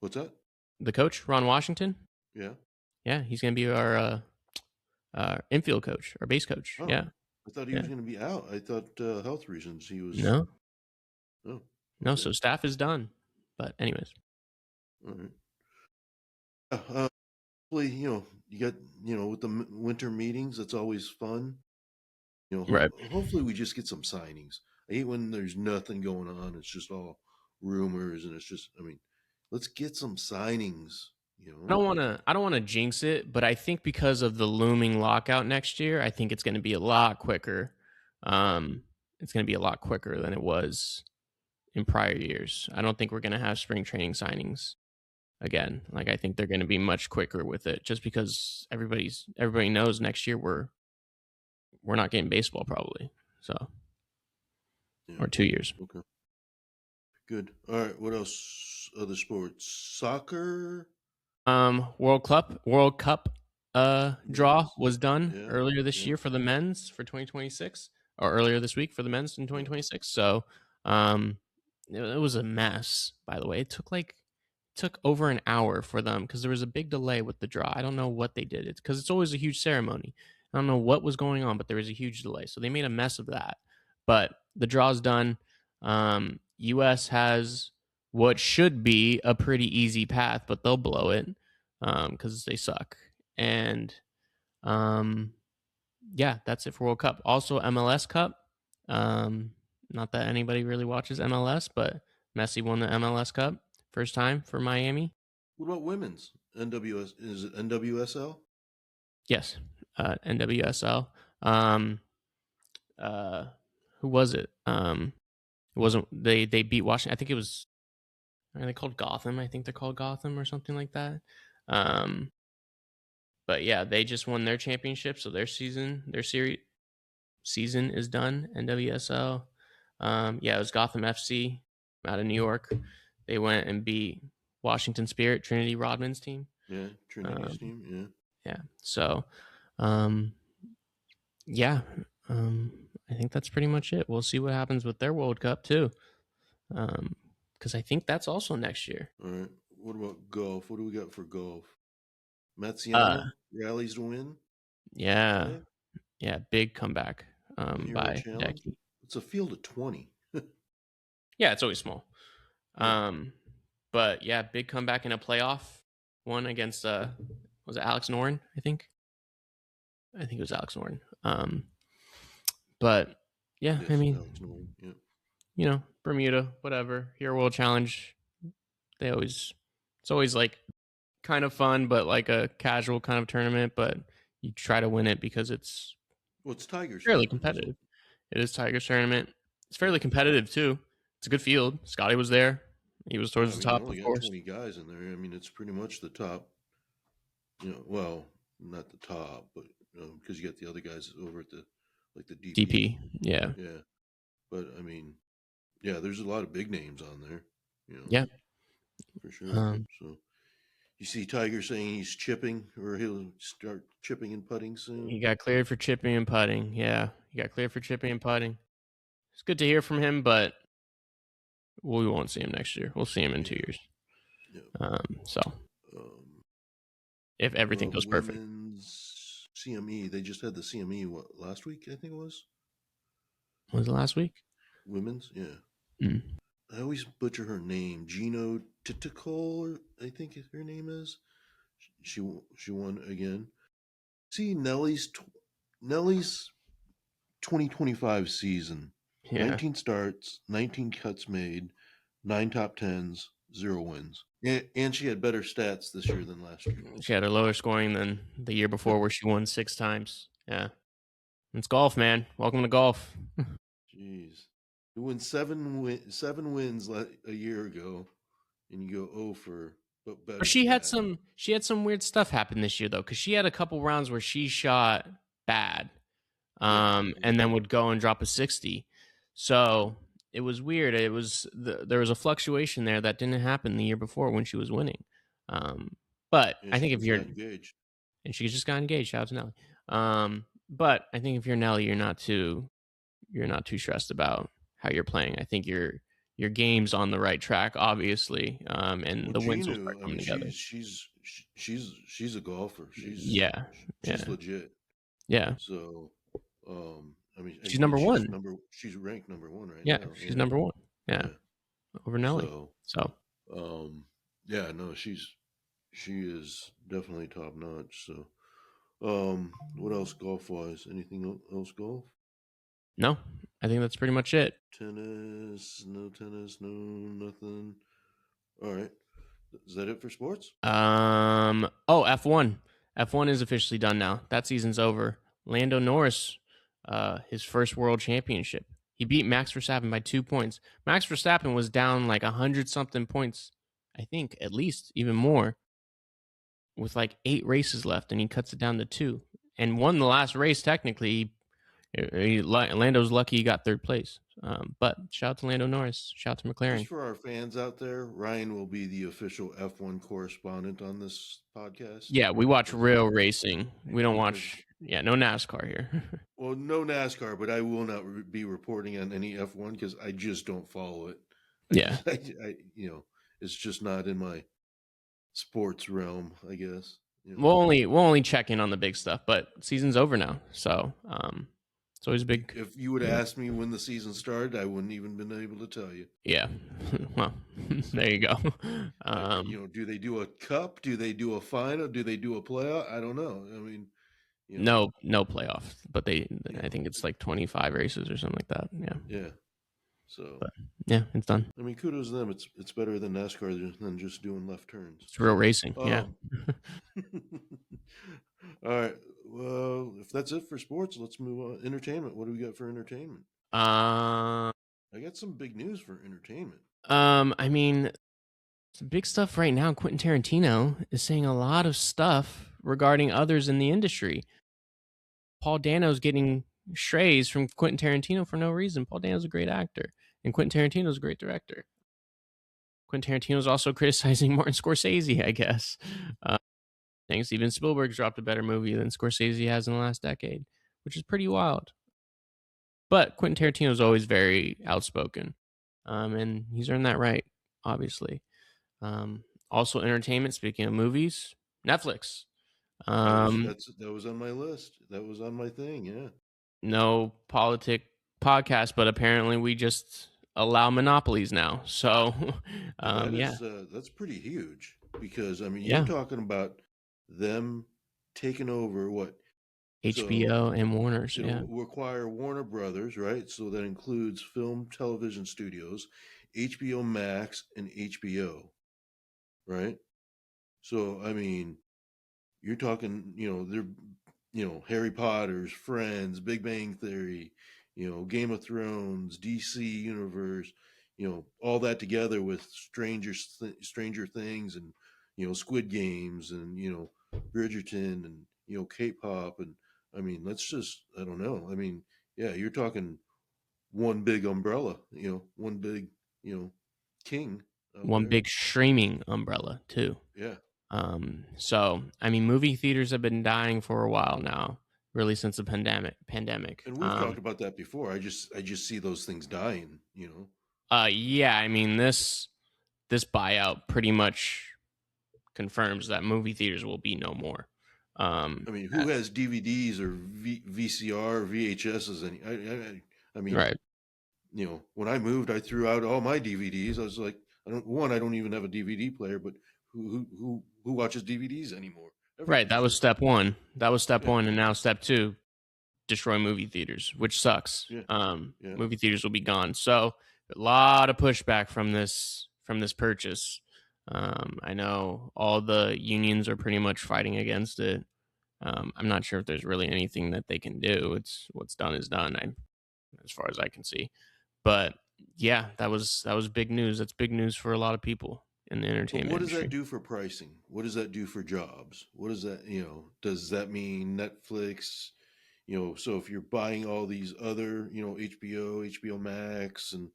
What's that? the coach, Ron Washington. Yeah. Yeah, he's gonna be our infield coach, our base coach. Oh, Yeah, I thought he yeah. was going to be out. I thought health reasons he was. No, Oh, no. okay. So staff is done. But anyways, All right. Hopefully, you got, with the winter meetings, that's always fun. right. Hopefully we just get some signings. I hate when there's nothing going on. It's just all rumors, and it's just, I mean, let's get some signings. I don't want to jinx it, but I think because of the looming lockout next year, I think it's going to be a lot quicker. It's going to be a lot quicker than it was in prior years. I don't think we're going to have spring training signings again. Like I think they're going to be much quicker with it, just because everybody knows next year we're not getting baseball probably. So Yeah. or 2 years. Okay. Good. All right. What else? Other sports? Soccer. World Cup draw Men's. was done Yeah. earlier this Yeah. year for the men's for 2026, or earlier this week for the men's in Yeah. 2026. So um it was a mess, by the way. Took over an hour for them because there was a big delay with the draw. I don't know what they did. It's because it's always a huge ceremony. I don't know what was going on, but there was a huge delay. So they made a mess of that. But the draw's done. US has what should be a pretty easy path, but they'll blow it because they suck. And yeah, that's it for World Cup. Also, MLS Cup. Not that anybody really watches MLS, but Messi won the MLS Cup first time for Miami. What about women's? NWS, is it NWSL? Yes, NWSL. Um, who was it? It wasn't they beat Washington. I think it was. Are they called Gotham? I think they're called Gotham or something like that. Um, but yeah, they just won their championship, so their series season is done. NWSL. Yeah, it was Gotham FC out of New York. They went and beat Washington Spirit, Trinity Rodman's team. Yeah. Trinity's Um, team. Yeah. yeah. So, um, yeah. I think that's pretty much it. We'll see what happens with their World Cup too. Because I think that's also next year. All right. What about golf? What do we got for golf? Uh, Matsiano rallies to win. Yeah. Okay? Yeah. Big comeback Intramural by challenge. Hideki. It's a field of 20. Yeah, it's always small. Yeah. But yeah, big comeback in a playoff one against was it Alex Noren, I think? I think it was Alex Noren. But yeah, I Yes, mean, Alex Noren. Yeah. Bermuda, whatever. Hero World Challenge. It's always like kind of fun, but like a casual kind of tournament, but you try to win it because it's Well, it's Tiger's fairly tournament, isn't it? competitive. It is Tiger's tournament. It's Yeah. fairly competitive too. It's a good field. Scotty was there. He was Yeah, towards I the mean, you top, only of got course. 20 guys in there. I mean, it's pretty much the top, well, not the top, but because you got the other guys over at the DP. DP. Yeah. Yeah. But I mean, yeah, there's a lot of big names on there, Yeah. for sure. Um, So you see Tiger saying he's chipping or he'll start chipping and putting soon. he got cleared for chipping and putting. Yeah. He got cleared for chipping and putting. It's good to hear from him, but we won't see him next year. We'll see him in 2 Yeah. years. Yeah. So Um, if everything goes perfect. women's CME, they just had the CME, last week, I think it was? Was it last week? Women's, yeah. Mm. I always butcher her name. Gino Titicol, I think her name is. She won again. See Nellie's 2025 season. Yeah. 19 starts, 19 cuts made, 9 top tens, 0 wins. And she had better stats this year than last year. She had a lower scoring than the year before where she won 6 times. Yeah. It's golf, man. Welcome to golf. Jeez. You win 7 wins a year ago, and you go 0 for but better But she had stats. some weird stuff happen this year though, because she had a couple rounds where she shot bad, Yeah. and then would go and drop a 60. So it was weird. There was a fluctuation there that didn't happen the year before when she was winning. But And I she think if just you're got engaged. and she just got engaged, shout out to Nelly. But I think if you're Nelly, you're not too stressed about how you're playing. I think your game's on the right track, obviously, and Well, the wins will start Gina, I coming mean, together. she's a golfer. Yeah, She's yeah, legit. yeah. So, I mean, She's and number one. she's ranked number one right Yeah, now. she's Yeah, number one. Yeah, yeah. over Nelly. So, So yeah, no, she is definitely top notch. So, what else golf wise? Anything else golf? no, I think that's pretty much it. Tennis? No, nothing. All right. Is that it for sports? Oh, F1. F1 is officially done now. That season's over. Lando Norris, his first world championship. He beat Max Verstappen by 2 points. Max Verstappen was down like 100 something points, I think, at least even more, with like 8 races left, and he cuts it down to 2 and won the last race. Technically, Lando's lucky he got 3rd place. But shout out to Lando Norris. Shout out to McLaren. Just for our fans out there, Ryan will be the official F1 correspondent on this podcast. Yeah, we watch Because- real racing. We don't because- watch, no NASCAR here. Well, no NASCAR, but I will not be reporting on any F1 because I just don't follow it. Yeah. It's just not in my sports realm, I guess. We'll only check in on the big stuff, but season's over now, so it's always a big. If you would ask me when the season started, I wouldn't even been able to tell you. Yeah, well, there you go. Do they do a cup? Do they do a final? Do they do a playoff? I don't know. I mean, no playoff, but I think it's like 25 races or something like that. Yeah. Yeah. So. But, yeah, it's done. I mean, kudos to them. It's better than NASCAR than just doing left turns. It's real racing. Yeah. All right. Well, if that's it for sports, let's move on. Entertainment. What do we got for entertainment? I got some big news for entertainment. I mean, some big stuff right now. Quentin Tarantino is saying a lot of stuff regarding others in the industry. Paul Dano's getting strays from Quentin Tarantino for no reason. Paul Dano's a great actor, and Quentin Tarantino's a great director. Quentin Tarantino's also criticizing Martin Scorsese, I guess. Thanks, Steven Spielberg's dropped a better movie than Scorsese has in the last decade, which is pretty wild. But Quentin Tarantino's always very outspoken, and he's earned that right, obviously. Also, entertainment, speaking of movies, Netflix. Um, That was on my list. That was on my thing. Yeah. no politic podcast, but apparently we just allow monopolies now. So, yeah, That's pretty huge because I mean you're yeah, talking about them taking over what, so HBO and Warner's, yeah, it'll require Warner Brothers, right? So that includes film television studios, HBO Max and HBO, right? So I mean you're talking, they're, Harry Potter's, Friends, Big Bang Theory, Game of Thrones, DC Universe, all that together with Stranger Things, and Squid Games, and Bridgerton, and K-pop, and I mean, let's just, I don't know. I mean, yeah, you're talking one big umbrella, one big, you know, king out one there. big streaming umbrella too. Yeah. So I mean, movie theaters have been dying for a while now, really since the pandemic. And we've talked about that before. I just see those things dying. Yeah, I mean this buyout pretty much confirms that movie theaters will be no more. I mean, uh, who has DVDs or VCR, VHSs? I mean, right, when I moved, I threw out all my DVDs. I was like, I don't even have a DVD player, but who watches DVDs anymore? right. Everybody That was should. step one. That was step Yeah, one, and now step two: destroy movie theaters, which sucks. yeah, yeah. Movie theaters will be gone. So a lot of pushback from this purchase. I know all the unions are pretty much fighting against it. I'm not sure if there's really anything that they can do. It's what's done is done. As far as I can see. But yeah, that was big news. That's big news for a lot of people in the But entertainment what does that industry. do for pricing? What does that do for jobs? What does that, does that mean Netflix, so if you're buying all these other, HBO Max, and,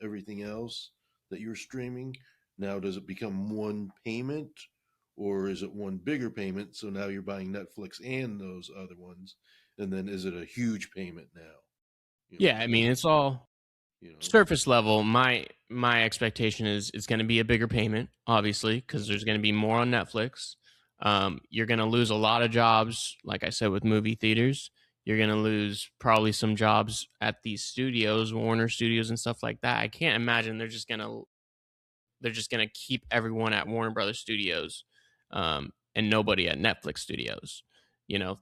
everything else that you're streaming, now does it become one payment, or is it one bigger payment? So now you're buying Netflix and those other ones. And then is it a huge payment now? Yeah, I mean Because, it's all you know, surface level. My expectation is it's going to be a bigger payment, obviously, yeah, because there's going to be more on Netflix. You're going to lose a lot of jobs, like I said, with movie theaters. You're going to lose probably some jobs at these studios, Warner Studios, and stuff like that. I can't imagine they're just gonna keep everyone at Warner Brothers Studios, and nobody at Netflix Studios. You know,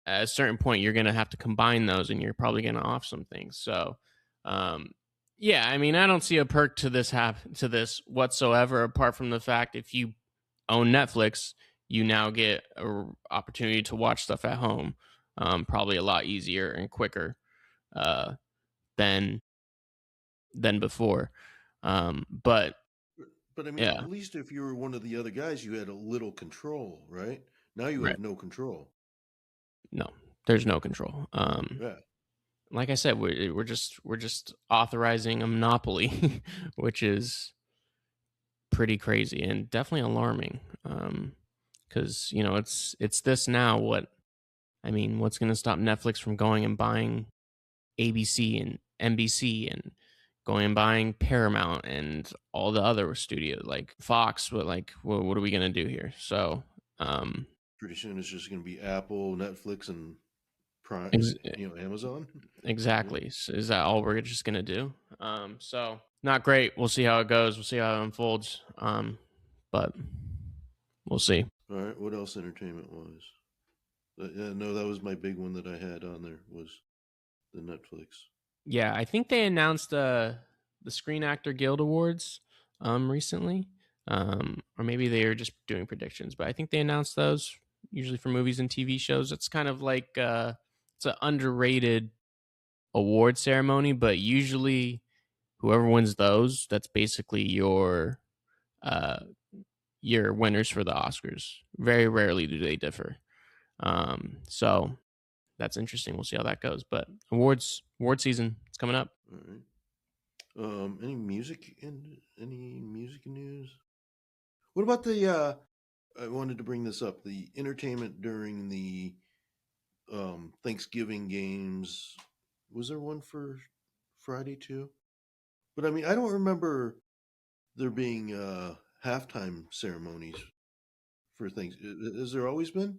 at a certain point, you're gonna have to combine those, and you're probably gonna off some things. So, um, yeah, I mean, I don't see a perk to this whatsoever, apart from the fact if you own Netflix, you now get an opportunity to watch stuff at home, probably a lot easier and quicker uh, than than before. But but I mean, at yeah, least if you were one of the other guys, you had a little control, right? Now you right. have no control. No, there's no control. Yeah. Like I said, we're just authorizing a monopoly, which is pretty crazy and definitely alarming. Because it's this now. What's going to stop Netflix from going and buying ABC and NBC and going and buying Paramount and all the other studios like Fox? What are we going to do here? So, um, Pretty soon it's just going to be Apple, Netflix, and Prime, ex- Amazon. Yeah. Exactly. So is that all we're just gonna do? So not great. We'll see how it goes. We'll see how it unfolds. But we'll see. All right. What else entertainment wise? Yeah, no, that was my big one that I had on there was the Netflix. Yeah, I think they announced the Screen Actor Guild Awards recently. Or maybe they were just doing predictions, but I think they announced those usually for movies and TV shows. It's kind of like it's an underrated award ceremony, but usually whoever wins those, that's basically uh your winners for the Oscars. Very rarely do they differ. So that's interesting. We'll see how that goes. But award season, it's coming up. All right. Any music news? What about the? I wanted to bring this up. The entertainment during the Thanksgiving games. Was there one for Friday too? But I mean, I don't remember there being halftime ceremonies for things. Has there always been?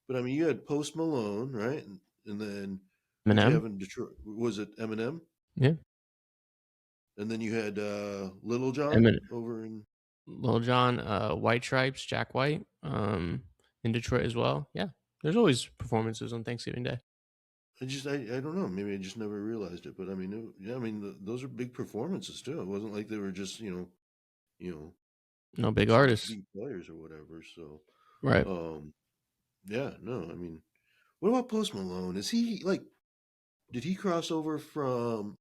But I mean, you had Post Malone, right? And then who'd you Eminem. have in Detroit? Was it Eminem? Yeah. And then you had Little John Eminem. over in. Lil Jon, White Stripes, Jack White, in Detroit as well. Yeah. There's always performances on Thanksgiving Day. I don't know. Maybe I just never realized it. But I mean, yeah, I mean, those are big performances too. It wasn't like they were just you know, No big supposed to artists. be players or whatever. So, Right. um, yeah, no, I mean, what about Post Malone? Is he like? Did he cross over from?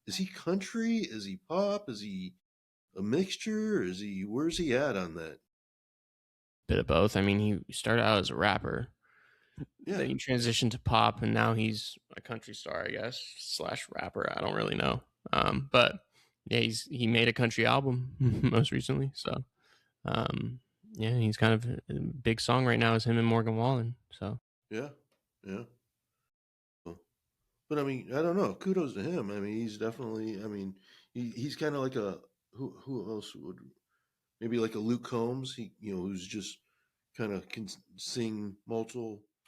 Is he country? Is he pop? Is he a mixture? Is he? Where's he at on that? Bit of both. I mean, he started out as a rapper, Yeah, then he transitioned to pop, and now he's a country star, I guess, slash rapper. I don't really know. But yeah, he made a country album most recently. So yeah, he's kind of a big song right now is him and Morgan Wallen. So yeah, yeah. Well, but I mean, I don't know. Kudos to him. I mean, he's definitely. I mean, he's kind of like a who else would maybe like a Luke Combs. Who's just kind of can sing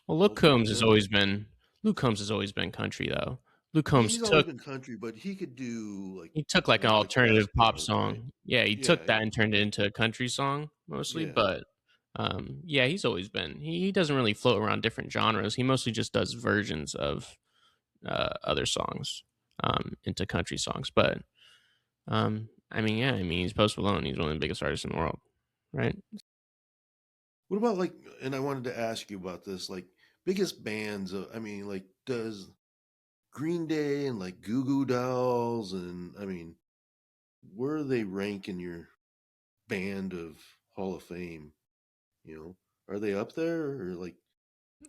well, multiple genres. Luke Combs has always been country though. Luke Combs He's always been country, but he could do like took like an like fast alternative pop ballad, right? song. Yeah, he Yeah, took that and turned it into a country song mostly. yeah, But yeah, he's always been. He doesn't really float around different genres. He mostly just does versions of other songs into country songs. But I mean, yeah, I mean, he's Post Malone. He's one of the biggest artists in the world, right? What about like? And I wanted to ask you about this, like biggest bands. I mean, like does Green Day and like Goo Goo Dolls, and I mean, where do they rank in your band of Hall of Fame? Are they up there or like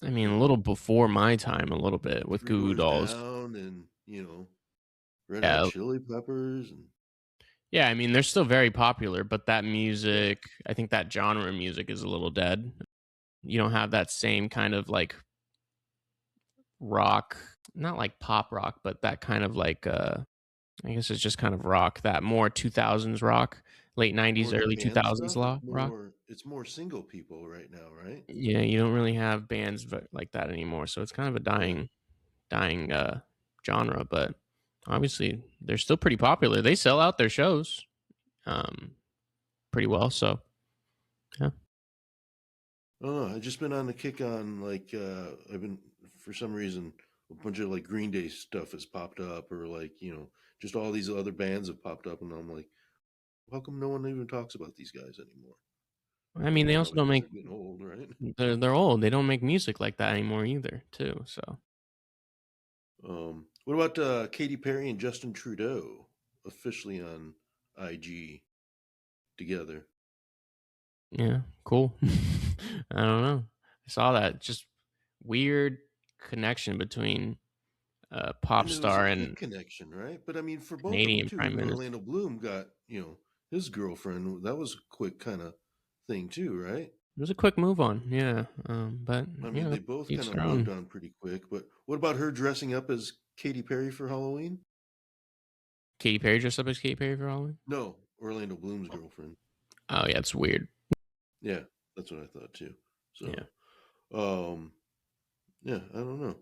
I mean, you a know little before my time, a little bit with Three Goo Goo Doors Dolls. Down and Red Hot Yeah, Chili Peppers and yeah. I mean, they're still very popular, but that yeah, music, I think that genre of music is a little dead. You don't have that same kind of like rock, not like pop rock, but that kind of like I guess it's just kind of rock, that more 2000s rock, late 90s, more like early band 2000s stuff. rock. It's more single people right now, right? Yeah, you don't really have bands like that anymore, so it's kind of a Yeah. dying genre, but obviously they're still pretty popular. They sell out their shows um pretty well, so yeah. I don't know. I've just been on the kick on like I've been for some reason a bunch of like Green Day stuff has popped up or like just all these other bands have popped up and I'm like, how come no one even talks about these guys anymore? I mean, they also Probably don't because make they're getting old, right? they're old. They don't make music like that anymore either, too. So, What about Katy Perry and Justin Trudeau officially on IG together? yeah, cool. I don't know. I saw that just weird connection between a pop And it was a star quick and connection, right? But I mean, for both of them Canadian too. prime Even minister. Orlando Bloom got his girlfriend. That was a quick kind of thing too, right? It was a quick move on, yeah. But I mean, yeah, they both kind each of their moved own. on pretty quick. But what about her dressing up as Katy Perry for Halloween? Katy Perry dressed up as Katy Perry for Halloween. No, Orlando Bloom's girlfriend. Oh yeah, it's weird. Yeah, that's what I thought too. Yeah, So, yeah, I don't know.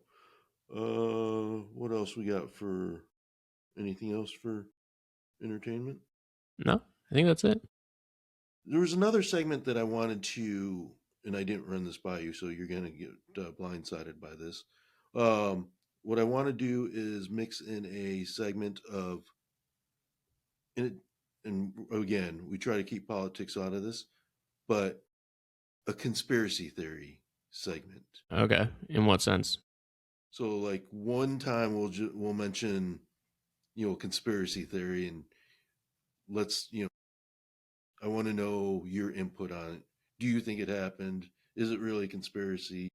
What else we got for anything else for entertainment? no, I think that's it. There was another segment that I wanted to, and I didn't run this by you, so you're going to get blindsided by this. What I want to do is mix in a segment of, and, it, and again, we try to keep politics out of this, but a conspiracy theory segment. Okay, in what sense? So, like one time we'll mention conspiracy theory, and let's I want to know your input on it. Do you think it happened? Is it really a conspiracy?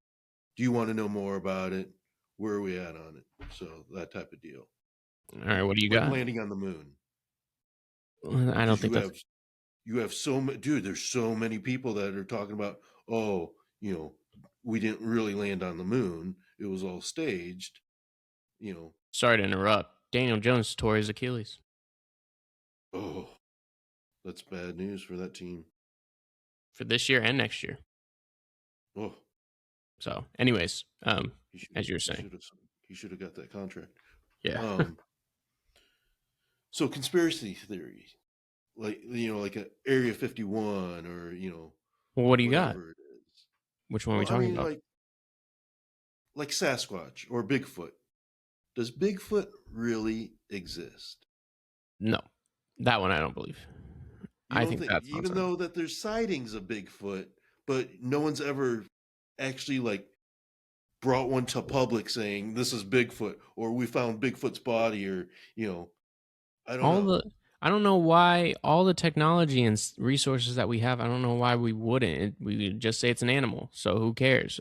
Do you want to know more about it? Where are we at on it? So that type of deal. All right, what do you Like got? landing on the moon. I don't Because think that's you have so many dude, there's so many people that are talking about, oh, we didn't really land on the moon. It was all staged, you know. sorry to interrupt. Daniel Jones tore his Achilles Oh, that's bad news for that team. for this year and next year. Oh. So, anyways, He should as you were he saying, should have he should have got that contract. yeah. Um, so conspiracy theory, like a Area 51 or Well, what do you got? whatever it is. Which one are we Well, I talking mean, about? like Sasquatch or Bigfoot. Does Bigfoot really exist? No, that one I don't believe. You I don't think think, that's even nonsense. though that there's sightings of Bigfoot, but no one's ever actually like brought one to public saying this is Bigfoot or we found Bigfoot's body or you know, I don't All know. the I don't know why all the technology and resources that we have. I don't know why we wouldn't. We would just say it's an animal. So who cares?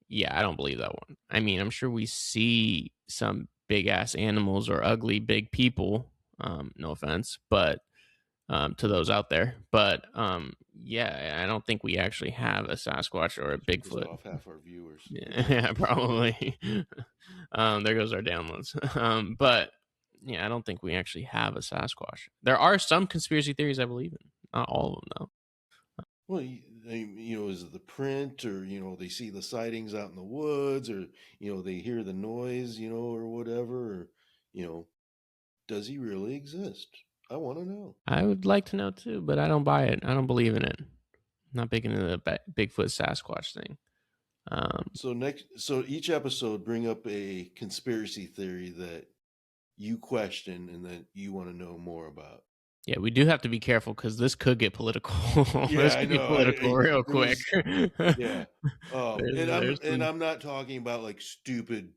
Yeah, I don't believe that one. I mean, I'm sure we see some big ass animals or ugly big people. No offense, but to those out there. But yeah, I don't think we actually have a Sasquatch or a Just pissed Bigfoot. off half our viewers. Yeah, probably. There goes our downloads. But yeah, I don't think we actually have a Sasquatch. There are some conspiracy theories I believe in. Not all of them, though. Well, is it the print or, they see the sightings out in the woods or, they hear the noise, or whatever, or, you know, does he really exist? I want to know. I would like to know too, but I don't buy it. I don't believe in it. I'm not big into the Bigfoot Sasquatch thing. So each episode bring up a conspiracy theory that you question and that you want to know more about. Yeah, we do have to be careful because this could get political. Yeah, This I could get know. political real There quick. was, yeah. And I'm There's and some, I'm not talking about like stupid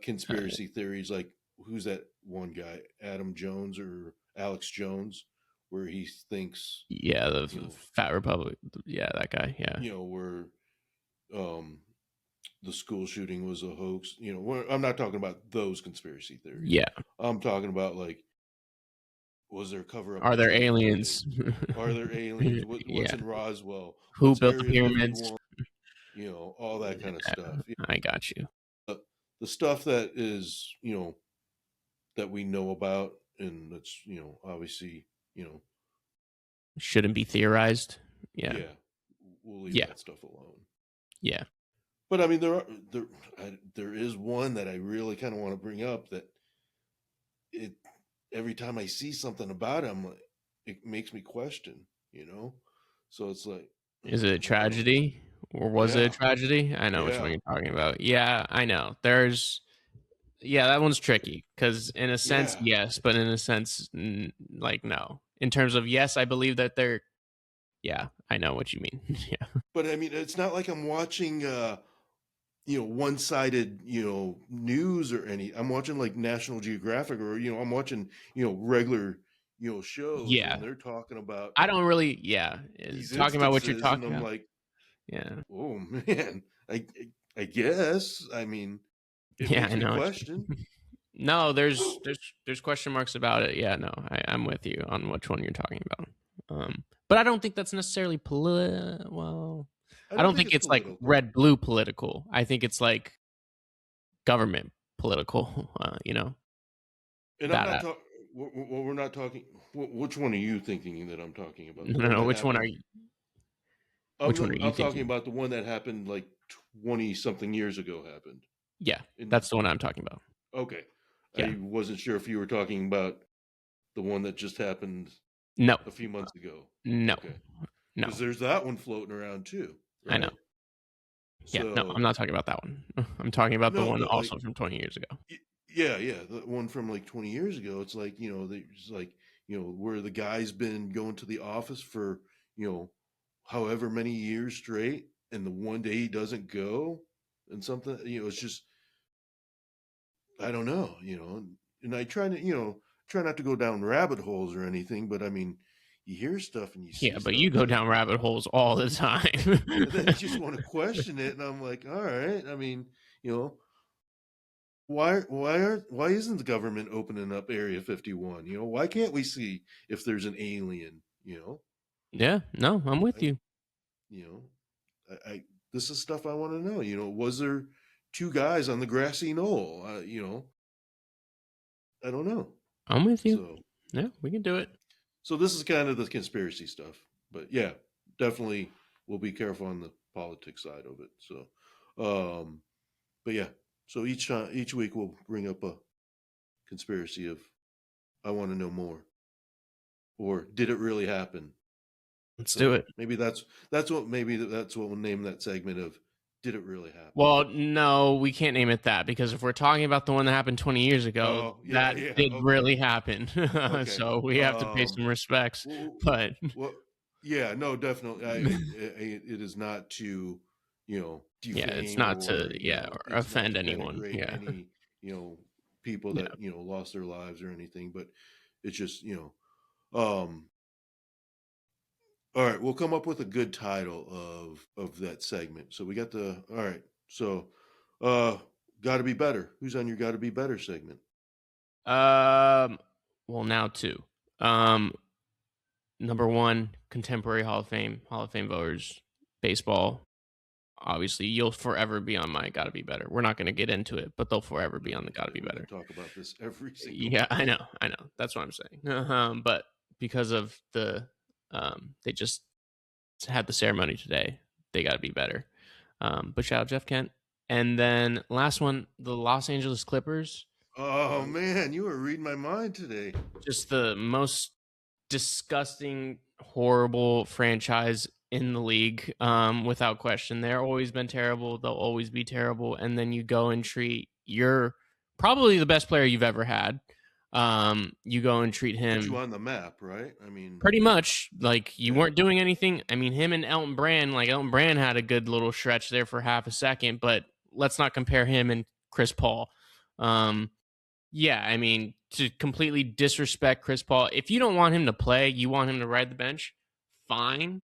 conspiracy theories like who's that one guy, Adam Jones or Alex Jones, where he thinks, yeah, the you know, Fat Republic. Yeah, that guy. Yeah, where um the school shooting was a hoax. I'm not talking about those conspiracy theories. yeah. I'm talking about like, was there cover up Are to there George Floyd? aliens? Are there aliens? What's Yeah. in Roswell? Who What's built the Area pyramids? 51? All that kind of stuff. I got you. The stuff that is, that we know about, and that's, obviously, Shouldn't be theorized. Yeah. yeah, we'll leave Yeah. that stuff alone. Yeah. But I mean, there is one that I really kind of want to bring up that it every time I see something about him, it makes me question, So it's like, Is it a well, tragedy? Or was it a yeah, tragedy? I know which one yeah, you're talking about. Yeah, I know. Yeah, that one's tricky because in a sense, yeah. yes, but in a sense, like no. In terms of yes, I believe that they're. Yeah, I know what you mean. Yeah, But I mean, it's not like I'm watching, one-sided, news or any. I'm watching like National Geographic or, I'm watching, regular, shows, and yeah. they're talking about I don't really. Yeah, these talking about what you're instances, and talking I'm about. like, Yeah, oh man, I guess. I mean, it yeah, makes I me know. question. No, there's question marks about it. Yeah, no, I'm with you on which one you're talking about. But I don't think that's necessarily well, I I don't don't think think it's it's like political. red blue political. I think it's like government political. And I'm That not talking. Well, we're not talking. Which one are you thinking that I'm talking about? The no, one no. that Which one are happened. you? Which one are you I'm talking thinking? about the one that happened like 20 something years ago. Happened. Yeah, In that's the one I'm talking about. Okay, Yeah, I wasn't sure if you were talking about the one that just happened no, a few months ago. no, Okay, no. because there's that one floating around too, I know. right? Yeah, no, I'm So not talking about that one. I'm talking about the no, one but like, also from 20 years ago. yeah, the one from like 20 years ago. It's like, there's like, where the guy's been going to the office for, however many years straight, and the one day he doesn't go, and something, it's just, I don't know, and I try to, try not to go down rabbit holes or anything, but I mean, you hear stuff and you Yeah, see but stuff, you it's go like, down rabbit holes all the and then you time. just want to question it, and I'm like, all right, I mean, you know, why isn't the government opening up Area 51? Why can't we see if there's an alien? Yeah, no, I'm with I you. you know I this is stuff I want to know. Was there two guys on the grassy knoll? I don't know. I'm with you. So Yeah, we can do it. so this is kind of the conspiracy stuff. But yeah, definitely we'll be careful on the politics side of it. So, but yeah, so each week we'll bring up a conspiracy of I want to know more, or did it really happen? Let's do So it. that's what we'll name that segment of. Did it really happen? Well, no, we can't name it that because if we're talking about the one that happened 20 years ago, Oh yeah, that yeah. did Okay, really happen. okay. So we have to pay some respects. Well, But well yeah, no, definitely. It is not to, yeah, it's defame not to or or it's not offend to anyone. denigrate Yeah. any people Yeah. that lost their lives or anything, but it's just um all right, we'll come up with a good title of that segment. So we got the all right. So uh got to be better. Who's on your got to be better segment? Um well, now two. Um Number 1, contemporary Hall of Fame voters, baseball. Obviously, you'll forever be on my gotta be better. We're not going to get into it, but they'll forever be on the gotta be We could better. talk about this every single Yeah, week. I know. That's what I'm saying. But because of they just had the ceremony today, they got to be better. But shout out Jeff Kent, and then last one, the Los Angeles Clippers. Oh Um, man, you were reading my mind today. just the most disgusting, horrible franchise in the league, without question. They're always been terrible. They'll always be terrible. And then you go and treat your probably the best player you've ever had. You go and treat Put you him on the map, right? I mean, pretty much like you yeah. weren't doing anything. I mean, him and Elton Brand, like Elton Brand had a good little stretch there for half a second, but let's not compare him and Chris Paul. Um, yeah, I mean, to completely disrespect Chris Paul, if you don't want him to play, you want him to ride the bench, fine.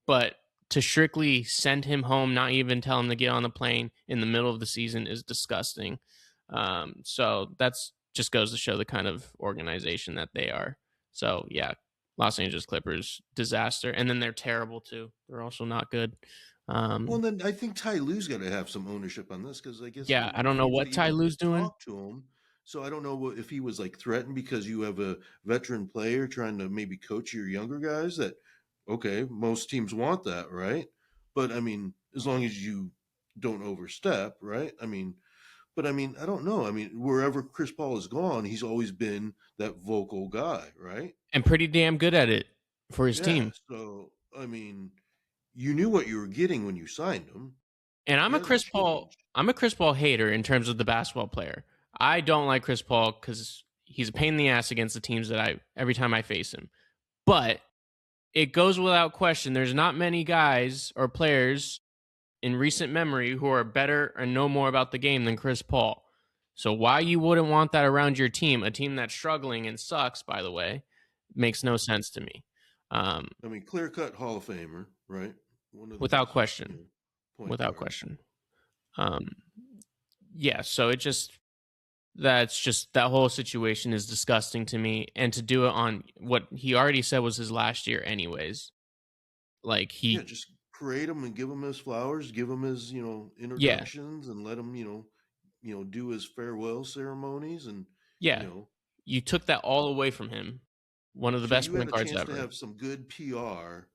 But to strictly send him home, not even tell him to get on the plane in the middle of the season is disgusting. So that's just goes to show the kind of organization that they are. So yeah, Los Angeles Clippers disaster, and then they're terrible too. They're also not good. Well, Um, then I think Ty Lue's got to have some ownership on this because I guess yeah, I don't know refused to what Ty even Lue's doing. talk to him. So I don't know if he was like threatened because you have a veteran player trying to maybe coach your younger guys. That okay, most teams want that, right? But I mean, as long as you don't overstep, right? I mean, but I mean, I don't know. I mean, wherever Chris Paul has gone, he's always been that vocal guy, right? And pretty damn good at it for his Yeah. team. So I mean, you knew what you were getting when you signed him. And He hasn't changed. I'm a Chris Paul hater in terms of the basketball player. I don't like Chris Paul because he's a pain in the ass against the teams that I every time I face him. But it goes without question. There's not many guys or players in recent memory who are better and know more about the game than Chris Paul. So why you wouldn't want that around your team, a team that's struggling and sucks, by the way, makes no sense to me. Um, I mean, clear cut Hall of Famer, right? One of the Without best, question. point Without guards. question. Um, yeah, so that's just that whole situation is disgusting to me, and to do it on what he already said was his last year anyways. Like Yeah, he just parade him and give him his flowers, give him his, yeah, introductions, and let him, do his farewell ceremonies, and you yeah. know. You took that all away from him. One of the So best you had point a guards chance to ever. have some good PR,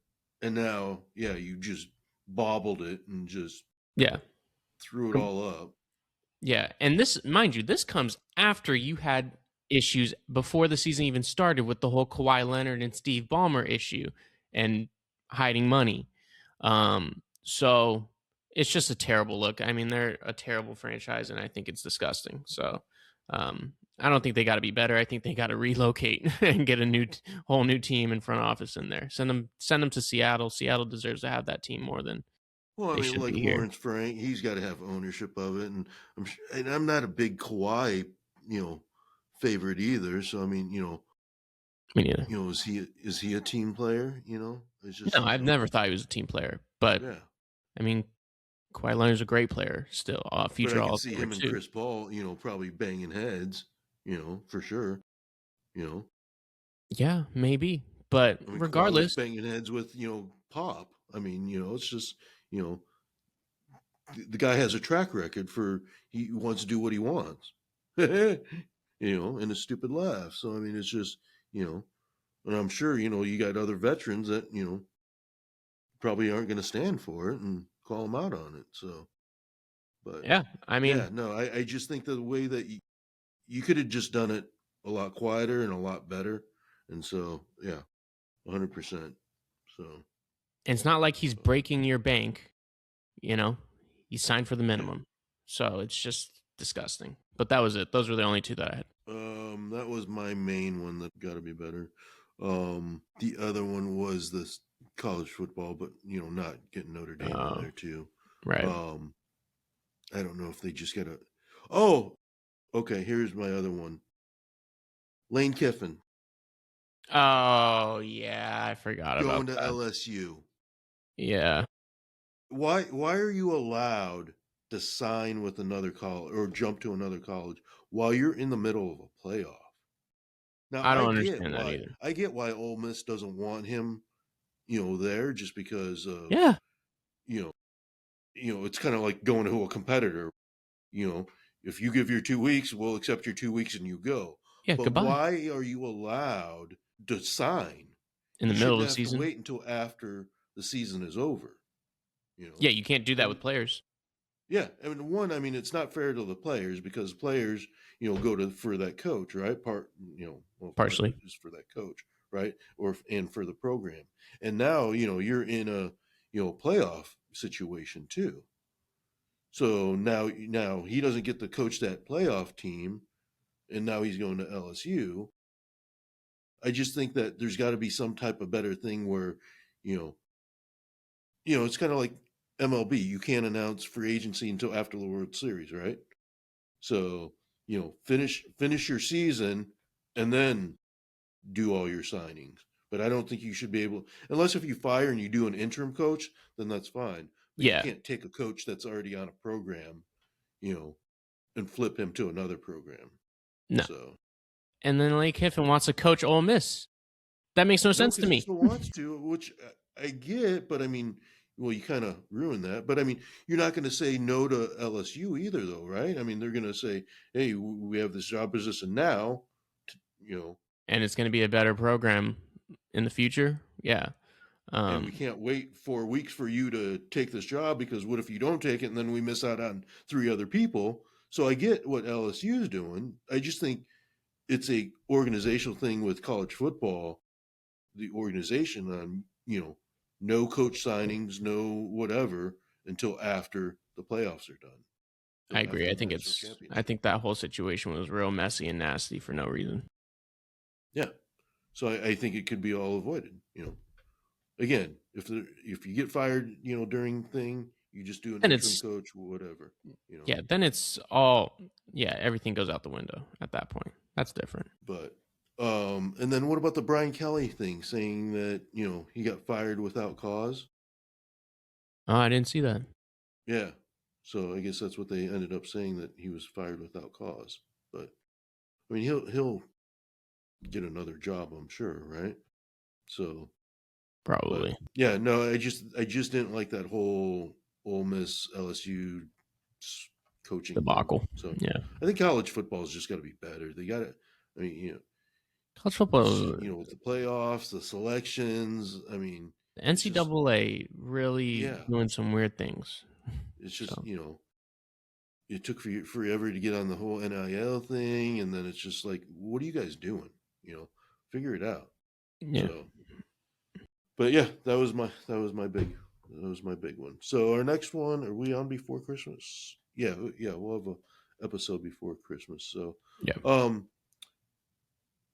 and now, yeah, you just bobbled it and just Yeah. threw it all up. Yeah, and this, mind you, this comes after you had issues before the season even started with the whole Kawhi Leonard and Steve Ballmer issue and hiding money. So it's just a terrible look. I mean, they're a terrible franchise, and I think it's disgusting. So I don't think they got to be better. I think they got to relocate and get a whole new team and front office in there. Send them to Seattle. Seattle deserves to have that team more than Well, I they mean, should like be here. Lawrence Frank, he's got to have ownership of it, and I'm not a big Kawhi, favorite either. So I mean, I mean, yeah. is he a team player? It's No, just I've never thought he was a team player, but yeah. I mean, Kawhi Leonard's a great player still, But I future can Hall of see Famer him and too. Chris Paul, probably banging heads, for sure. You know, Yeah, maybe, but I mean, Kawhi was regardless, banging heads with Pop. I mean, it's just you know the guy has a track record for he wants to do what he wants, and a stupid laugh. So I mean, it's just and I'm sure you got other veterans that probably aren't going to stand for it, and call him out on it. So, but Yeah, I mean, yeah, no, I just think the way that you could have just done it a lot quieter and a lot better. And so, yeah, 100%. So, it's not like he's breaking your bank, you know. He signed for the yeah. minimum. So it's just disgusting. But that was it. Those were the only two that I had. That was my main one that got to be better. The other one was this college football, but not getting Notre Dame in there too. Right. Um, I don't know if they just got to. Oh, okay. Here's my other one. Lane Kiffin Oh, yeah, I forgot about going to that. LSU. Yeah. Why are you allowed to sign with another college or jump to another college while you're in the middle of a playoff? Now I don't understand that either. I get why Ole Miss doesn't want him, there just because of Yeah. you know it's kind of like going to a competitor. You know, if you give your 2 weeks, we'll accept your 2 weeks and you go. Yeah, But goodbye. why are you allowed to sign? In the You middle of shouldn't the have to season. wait until after the season is over. Yeah, you can't do that And with players. yeah, I mean, it's not fair to the players because players, go to for that coach, right? Part of it Partially. is for that coach, right? And for the program. And now, you're in a, playoff situation too. So now he doesn't get to coach that playoff team, and now he's going to LSU. I just think that there's got to be some type of better thing where, you know, it's kind of like MLB. You can't announce free agency until after the World Series, right? So, finish your season and then do all your signings. But I don't think you should be able, unless if you fire and you do an interim coach, then that's fine. But you Yeah. can't take a coach that's already on a program, you know, and flip him to another program. No. So And then Lane Kiffin wants to coach Ole Miss. That makes no no, sense to because he me. still wants to, which I get, but I mean, well, you kind of ruin that. But I mean, you're not going to say no to LSU either, though, right? I mean, they're going to say, "Hey, we have this job position now," you know, And it's going to be a better program in the future. Yeah. and we can't wait 4 weeks for you to take this job because what if you don't take it and then we miss out on 3 other people? So I get what LSU is doing. I just think it's a organizational thing with college football, the organization on, no coach signings, no whatever until after the playoffs are done, I until agree. after I the think national it's I championship. think that whole situation was real messy and nasty for no reason. Yeah. So I think it could be all avoided. Again, if you get fired, during thing, you just do an And interim it's coach, whatever. yeah, then it's all everything goes out the window at that point. That's different. But and then what about the Brian Kelly thing saying that, he got fired without cause? Oh, I didn't see that. Yeah. So I guess that's what they ended up saying, that he was fired without cause. But I mean, he'll get another job, I'm sure, right? So, but Probably. yeah, no, I just didn't like that whole Ole Miss LSU coaching thing. Debacle. So Yeah. I think college football has just got to be better. They got to. I mean, College it's football, with the playoffs, the selections. I mean, the it's just NCAA really yeah. doing some weird things. It's just So it took forever to get on the whole NIL thing, and then it's just like, what are you guys doing? Figure it out. yeah. So, but yeah, that was my big one. So our next one, are we on before Christmas? Yeah, yeah, we'll have a episode before Christmas. So, Yeah. um,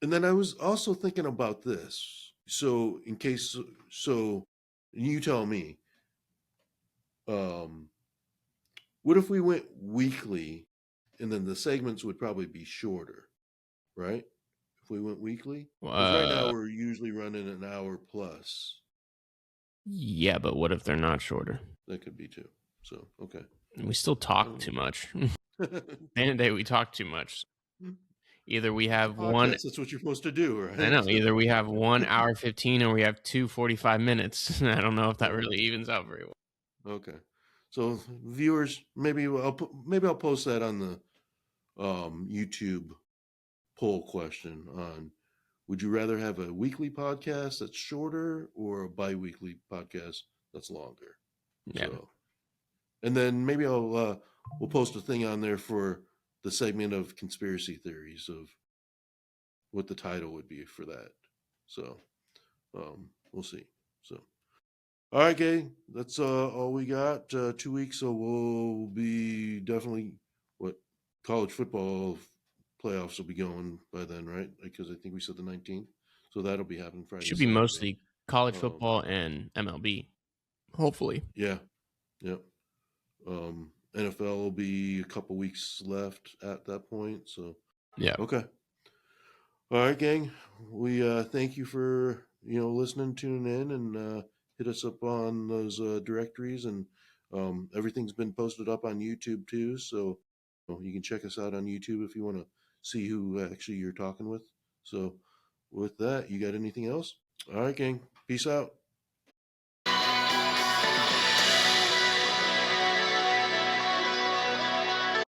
and then I was also thinking about this. So in case, so you tell me, um, what if we went weekly, and then the segments would probably be shorter, right? If we went weekly, because right now Uh we're usually running an hour plus. yeah, but what if they're not shorter? That could be too. So okay. We still talk too much. At the end of the day, we talk too much. Either we It's a have one podcast. That's what you're supposed to do, I right? know, So, either we have 1 hour 15 or we have 2 45 minutes. I don't know if that yeah. really evens out very well. Okay. So viewers, maybe I'll post that on the YouTube poll question on, would you rather have a weekly podcast that's shorter or a bi-weekly podcast that's longer? Yeah. So And then maybe we'll post a thing on there for the segment of conspiracy theories of what the title would be for that. So we'll see. So all right, gang, that's all we got. 2 weeks, so we'll be definitely what college football playoffs will be going by then, right? Because I think we said the 19th, so that'll be happening Friday, Should be Saturday. mostly college football and MLB. Hopefully. Yeah, yep. NFL will be a couple weeks left at that point. So Yeah. okay, all right, gang. We thank you for listening, tuning in, and hit us up on those directories, and everything's been posted up on YouTube too. So you can check us out on YouTube if you want to see who actually you're talking with. So with that, you got anything else? All right, gang. Peace out.